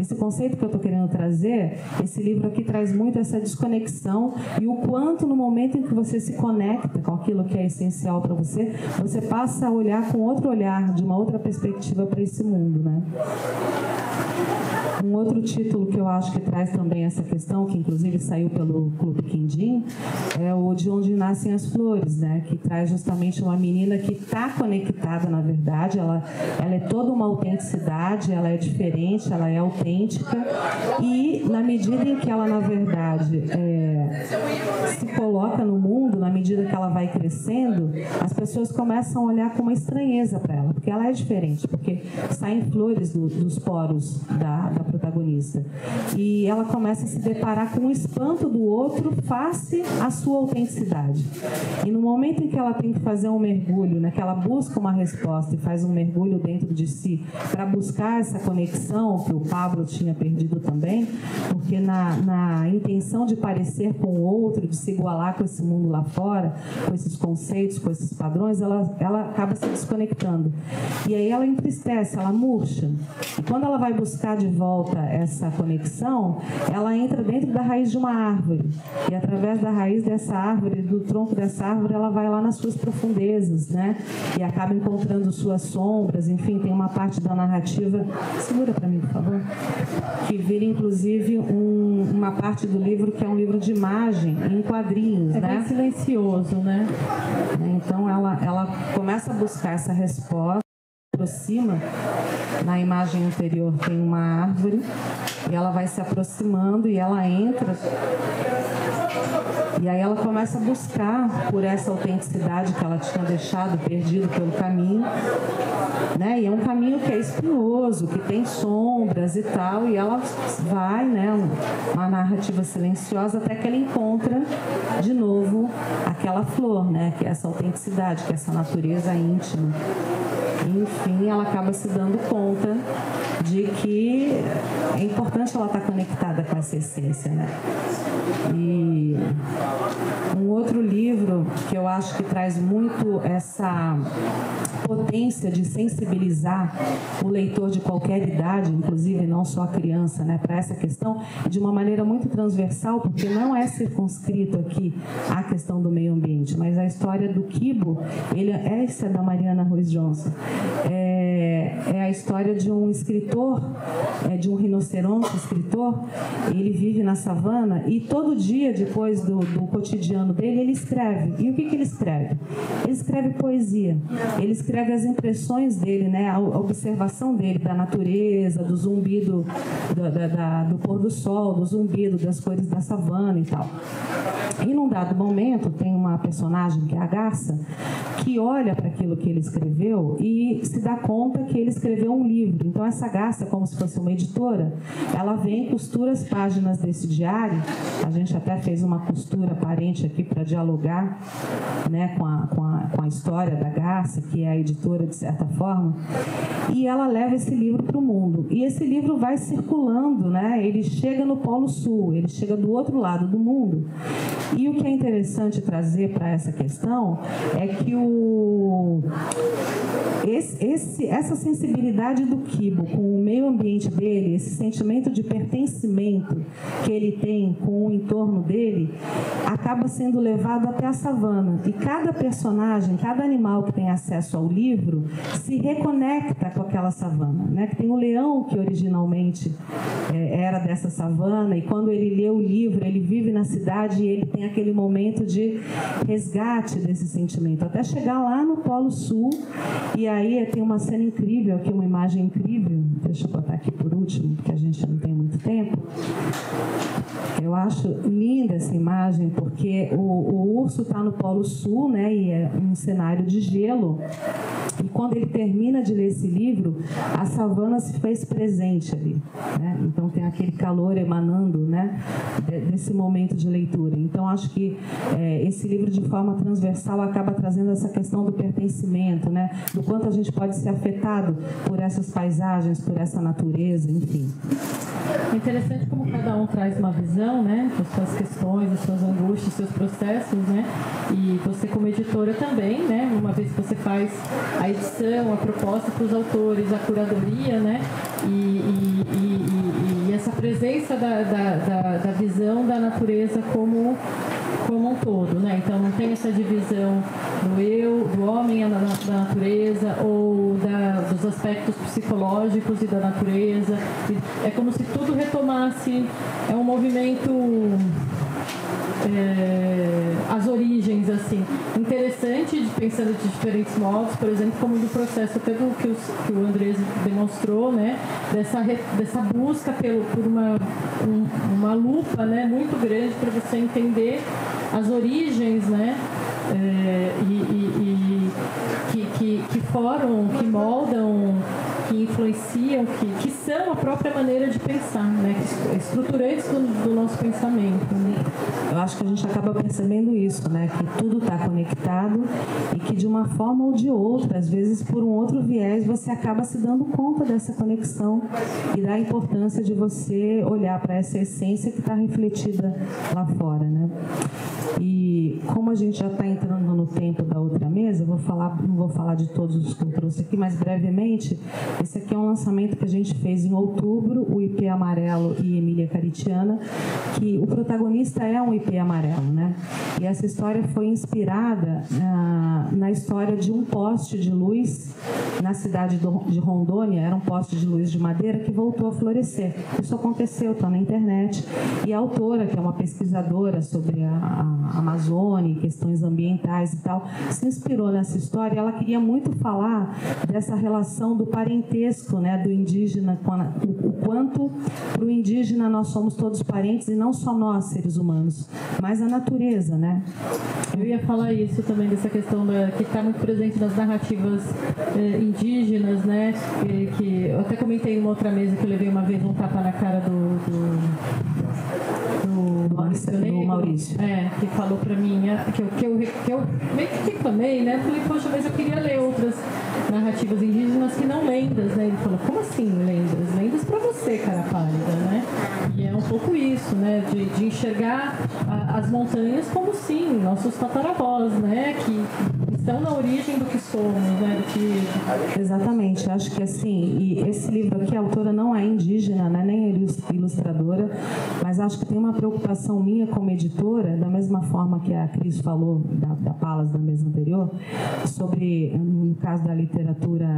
E: esse conceito que eu estou querendo trazer, esse livro aqui traz muito essa desconexão e o quanto, no momento em que você se conecta com aquilo que é essencial para você, você passa a olhar com outro olhar, de uma outra perspectiva para esse mundo, né? Um outro título que eu acho que traz também essa questão, que inclusive saiu pelo Clube Quindim, é o De Onde Nascem as Flores, né? Que traz justamente uma menina que está conectada, na verdade, ela é toda uma autenticidade, ela é diferente, ela é autêntica, e na medida em que ela, na verdade, se coloca no mundo, na medida que ela vai crescendo, as pessoas começam a olhar com uma estranheza para ela, porque ela é diferente, porque saem flores dos poros da protagonista. E ela começa a se deparar com o espanto do outro face à sua autenticidade. E no momento em que ela tem que fazer um mergulho, né, que ela busca uma resposta e faz um mergulho dentro de si para buscar essa conexão que o Pablo tinha perdido também, porque na intenção de parecer com o outro, de se igualar com esse mundo lá fora, com esses conceitos, com esses padrões, ela acaba se desconectando. E aí ela entristece, ela murcha. E quando ela vai buscar de volta essa conexão, ela entra dentro da raiz de uma árvore. E através da raiz dessa árvore, do tronco dessa árvore, ela vai lá nas suas profundezas, né? E acaba encontrando suas sombras. Enfim, tem uma parte da narrativa, segura para mim, por favor, que vira inclusive uma parte do livro que é um livro de imagem em quadrinhos, né?
A: Bem silencioso, né?
E: Então ela começa a buscar essa resposta, aproxima. Na imagem anterior tem uma árvore e ela vai se aproximando e ela entra. E aí ela começa a buscar por essa autenticidade que ela tinha deixado perdido pelo caminho, né? E é um caminho que é espinhoso, que tem sombras e tal, e ela vai, né, uma narrativa silenciosa até que ela encontra de novo aquela flor, né, que é essa autenticidade, que é essa natureza íntima. E, enfim, ela acaba se dando conta de que é importante ela estar conectada com essa essência, né? E um outro livro que eu acho que traz muito essa potência de sensibilizar o leitor de qualquer idade, inclusive não só a criança, né, para essa questão, de uma maneira muito transversal, porque não é circunscrito aqui a questão do meio ambiente, mas a história do quibo, essa é da Mariana Ruiz Johnson, é a história de um escritor, de um rinoceronte escritor. Ele vive na savana e todo dia, depois do cotidiano dele, ele escreve. E o que ele escreve? Ele escreve poesia. Ele escreve as impressões dele, né? A observação dele da natureza, do zumbido do pôr do sol, do zumbido das cores da savana e tal. E num dado momento, tem uma personagem, que é a garça, que olha para aquilo que ele escreveu e se dá conta que ele escreveu um livro. Então, essa garça, como se fosse uma editora, ela vem e costura as páginas desse diário. A gente até fez uma costura aparente aqui para dialogar, né, com a história da garça, que é a editora, de certa forma. E ela leva esse livro para o mundo. E esse livro vai circulando, né? Ele chega no Polo Sul, ele chega do outro lado do mundo. E o que é interessante trazer para essa questão é que essa sensibilidade do quibo com o meio ambiente dele, esse sentimento de pertencimento que ele tem com o entorno dele, acaba sendo levado até a savana. E cada personagem, cada animal que tem acesso ao livro, se reconecta com aquela savana, né? Que tem o leão, que originalmente era dessa savana, e quando ele lê o livro, ele vive na cidade e ele tem aquele momento de resgate desse sentimento, até chegar lá no Polo Sul. E aí tem uma cena incrível aqui, uma imagem incrível, deixa eu botar aqui por último, porque a gente não tem muito tempo. Eu acho linda essa imagem, porque o urso está no Polo Sul, né, e é um cenário de gelo. E quando ele termina de ler esse livro, a savana se fez presente ali, né? Então tem aquele calor emanando, né, desse momento de leitura. Então acho que esse livro, de forma transversal, acaba trazendo essa questão do pertencimento, né, do quanto a gente pode ser afetado por essas paisagens, por essa natureza, enfim.
A: É interessante como cada um traz uma visão, né, das suas questões, das suas angústias, dos seus processos, né, e você como editora também, né, uma vez que você faz a edição, a proposta para os autores, a curadoria, né, e essa presença da visão da natureza como como um todo, né? Então não tem essa divisão do eu, do homem da natureza, ou dos aspectos psicológicos e da natureza. É como se tudo retomasse, é um movimento... as origens, assim, interessante, pensando de diferentes modos, por exemplo, como do processo até do que o Andrés demonstrou, né, dessa busca por uma lupa, né, muito grande para você entender as origens, né, que foram, que moldam, que influenciam, que são a própria maneira de pensar, né, estruturantes do nosso pensamento, né?
E: Eu acho que a gente acaba percebendo isso, né, que tudo está conectado e que de uma forma ou de outra, às vezes por um outro viés, você acaba se dando conta dessa conexão e da importância de você olhar para essa essência que está refletida lá fora, né? E como a gente já está entrando no tempo da outra mesa, não vou falar de todos os que eu trouxe aqui, mas brevemente, esse aqui é um lançamento que a gente fez em outubro, o IP Amarelo e Emília Caritiana, que o protagonista é um IP amarelo, né? E essa história foi inspirada na história de um poste de luz na cidade de Rondônia, era um poste de luz de madeira que voltou a florescer. Isso aconteceu, está na internet, e a autora, que é uma pesquisadora sobre a Amazônia, questões ambientais e tal, se inspirou nessa história e ela queria muito falar dessa relação do parentesco, né, do indígena, o quanto para o indígena nós somos todos parentes e não só nós, seres humanos, mas a natureza, né?
A: Eu ia falar isso também, dessa questão que está muito presente nas narrativas indígenas, né? Que eu até comentei em uma outra mesa que eu levei uma vez um tapa na cara do Maurício. Que falou pra mim, que eu meio que reclamei, né? Falei, poxa, mas eu queria ler outras narrativas indígenas que não lendas, né? Ele falou, como assim lendas? Lendas pra você, cara pálida, né? E é um pouco isso, né? De enxergar as montanhas como, sim, nossos tataravós, né? Que estão na origem do que somos, né?
E: Exatamente, acho que assim, e esse livro aqui, a autora não é indígena, né? Nem é ilustradora, mas acho que tem uma preocupação minha como editora, da mesma forma que a Cris falou da Palas da mesa anterior, sobre, no caso da literatura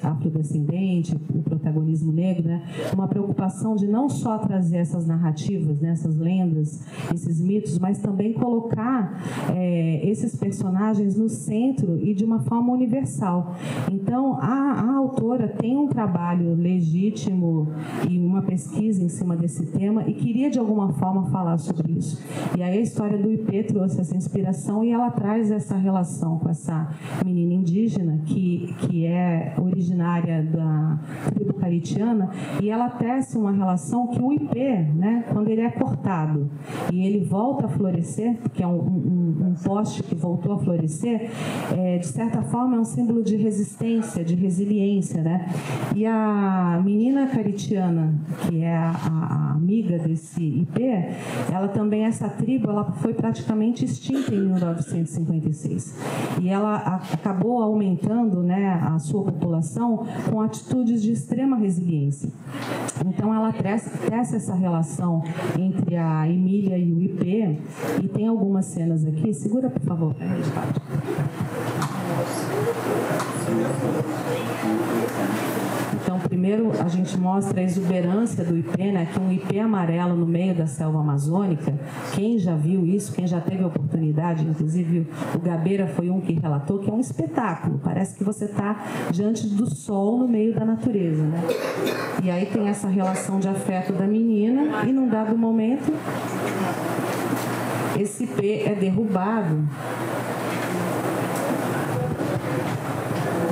E: afrodescendente, o protagonismo negro, né? Uma preocupação de não só trazer essas narrativas, né? Essas lendas, esses mitos, mas também colocar esses personagens no centro e de uma forma universal. Então, a autora tem um trabalho legítimo e uma pesquisa em cima desse tema e queria, de alguma forma, falar sobre isso. E aí a história do IP trouxe essa inspiração e ela traz essa relação com essa menina indígena que é originária da tribo caritiana, e ela tece uma relação que o IP, né, quando ele é cortado e ele volta a florescer, que é um poste que voltou a florescer, de certa forma é um símbolo de resistência, de resiliência, né? E a menina caritiana, que é a amiga desse IP, ela também, essa tribo, ela foi praticamente extinta em 1956. E ela acabou aumentando, né, a sua população com atitudes de extrema resiliência. Então, ela tece essa relação entre a Emília e o IP, e tem algumas cenas aqui. Segura, por favor. Então, primeiro a gente mostra a exuberância do IP, né? Que um IP amarelo no meio da selva amazônica. Quem já viu isso, quem já teve a oportunidade, inclusive o Gabeira foi um que relatou, que é um espetáculo. Parece que você está diante do sol no meio da natureza, né? E aí tem essa relação de afeto da menina e, num dado momento, esse IP é derrubado.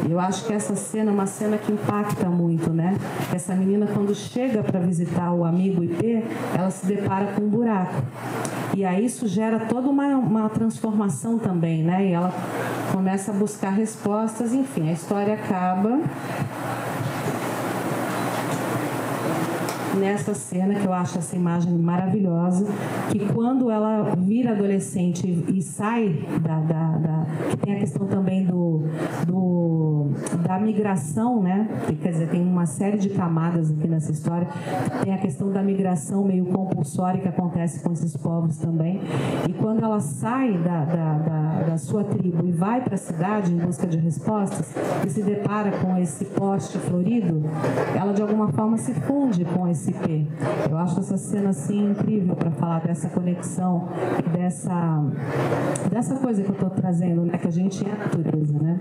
E: Eu acho que essa cena é uma cena que impacta muito, né? Essa menina, quando chega para visitar o amigo IP, ela se depara com um buraco. E aí isso gera toda uma transformação também, né? E ela começa a buscar respostas, enfim, a história acaba. nessa cena, que eu acho essa imagem maravilhosa, que quando ela vira adolescente e sai que tem a questão também da migração, né? Quer dizer, tem uma série de camadas aqui nessa história. Tem a questão da migração meio compulsória que acontece com esses povos também. E quando ela sai da sua tribo e vai para a cidade em busca de respostas e se depara com esse poste florido, ela de alguma forma se funde com esse P. Eu acho essa cena assim incrível para falar dessa conexão, dessa coisa que eu estou trazendo, né? Que a gente é a natureza, né?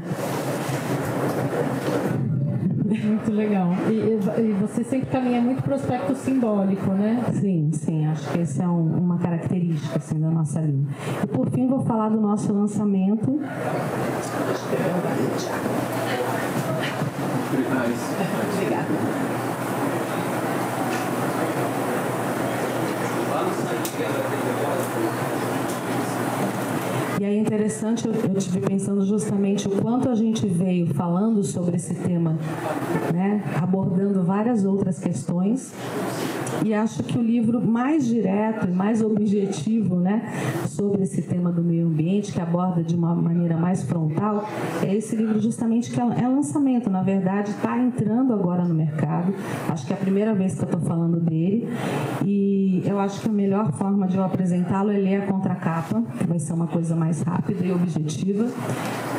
A: Muito legal. E você sempre caminha muito para o aspecto simbólico, né?
E: Sim, sim. Acho que essa é uma característica assim, da nossa linha. E por fim vou falar do nosso lançamento. Obrigada. E aí é interessante, eu estive pensando justamente o quanto a gente veio falando sobre esse tema, né, abordando várias outras questões. E acho que o livro mais direto e mais objetivo, né, sobre esse tema do meio ambiente, que aborda de uma maneira mais frontal, é esse livro justamente que é lançamento. Na verdade, está entrando agora no mercado. Acho que é a primeira vez que eu estou falando dele. E eu acho que a melhor forma de eu apresentá-lo é ler a contracapa, que vai ser uma coisa mais rápida e objetiva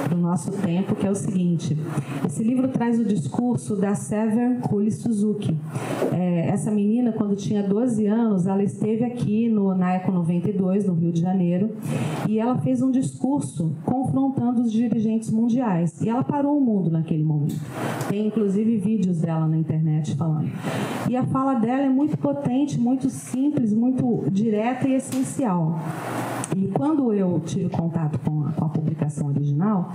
E: do nosso tempo, que é o seguinte. Esse livro traz o discurso da Sever Kuli Suzuki. Essa menina, quando tinha 12 anos, ela esteve aqui na Eco 92, no Rio de Janeiro, e ela fez um discurso confrontando os dirigentes mundiais. E ela parou o mundo naquele momento. Tem, inclusive, vídeos dela na internet falando. E a fala dela é muito potente, muito simples, muito direta e essencial. E quando eu tive contato com a publicação original,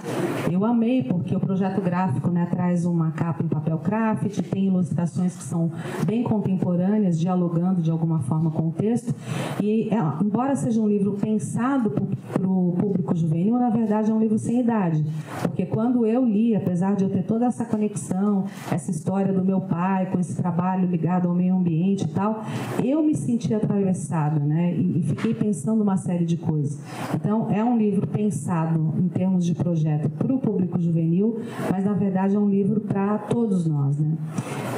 E: eu amei, porque o projeto gráfico, né, traz uma capa em papel craft, tem ilustrações que são bem contemporâneas, dialogando de alguma forma com o texto. E, embora seja um livro pensado para o público juvenil, na verdade é um livro sem idade. Porque quando eu li, apesar de eu ter toda essa conexão, essa história do meu pai, com esse trabalho ligado ao meio ambiente e tal, eu me senti atravessada, né, e fiquei pensando uma série de coisas. Então, é um livro pensado em termos de projeto para o público juvenil, mas, na verdade, é um livro para todos nós, né?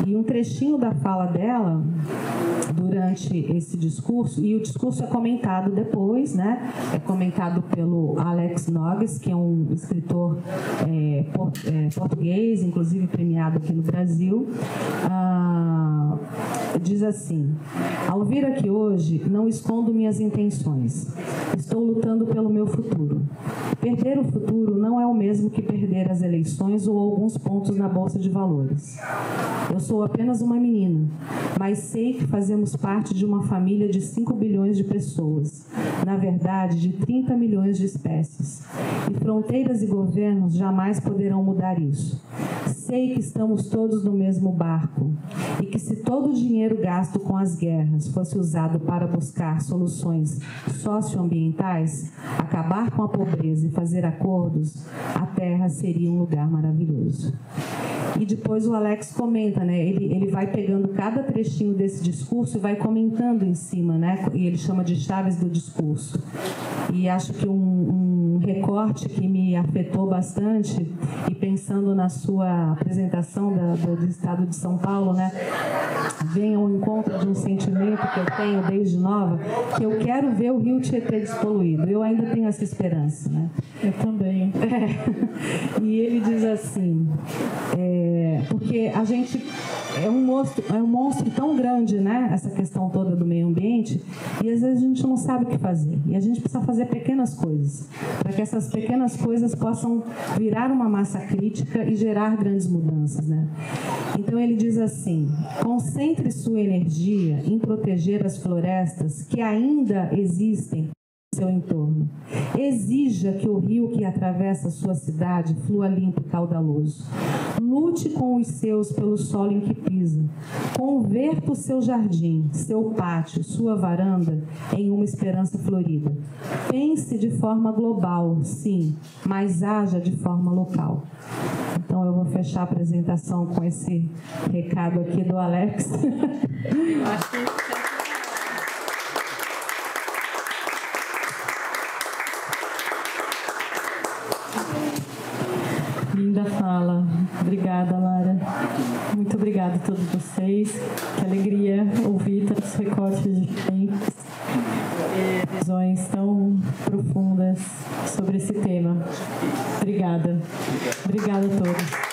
E: E um trechinho da fala dela, durante esse discurso, e o discurso é comentado depois, né? É comentado pelo Alex Nogues, que é um escritor português, inclusive premiado aqui no Brasil. Diz assim: ao vir aqui hoje, não escondo minhas intenções. Estou lutando pelo meu futuro. Perder o futuro não é o mesmo que perder as eleições ou alguns pontos na Bolsa de Valores. Eu sou apenas uma menina, mas sei que fazemos parte de uma família de 5 bilhões de pessoas, na verdade, de 30 milhões de espécies. E fronteiras e governos jamais poderão mudar isso. Sei que estamos todos no mesmo barco e que se todo o dinheiro gasto com as guerras fosse usado para buscar soluções socioambientais, acabar com a pobreza e fazer acordos, a Terra seria um lugar maravilhoso. E depois o Alex comenta, né? Ele vai pegando cada trechinho desse discurso e vai comentando em cima, né? E ele chama de chaves do discurso. E acho que um recorte que me afetou bastante, e pensando na sua apresentação do Estado de São Paulo, né? Vem ao encontro de um sentimento que eu tenho desde nova, que eu quero ver o Rio Tietê despoluído. Eu ainda tenho essa esperança, né?
A: Eu também.
E: E ele diz assim, porque a gente é um monstro tão grande, né? Essa questão toda do meio ambiente, e às vezes a gente não sabe o que fazer. E a gente precisa fazer pequenas coisas, para que essas pequenas coisas possam virar uma massa crítica e gerar grandes mudanças, né? Então ele diz assim: concentre sua energia em proteger as florestas que ainda existem no seu entorno. Exija que o rio que atravessa sua cidade flua limpo e caudaloso. Lute com os seus pelo solo em que pisa. Converta o seu jardim, seu pátio, sua varanda em uma esperança florida. Pense de forma global, sim, mas haja de forma local. Então, eu vou fechar a apresentação com esse recado aqui do Alex.
A: Acho que... Linda fala. Obrigada, Lara. Muito obrigada a todos vocês. Que alegria ouvir tantos recortes diferentes, visões tão profundas sobre esse tema. Obrigada. Obrigada a todos.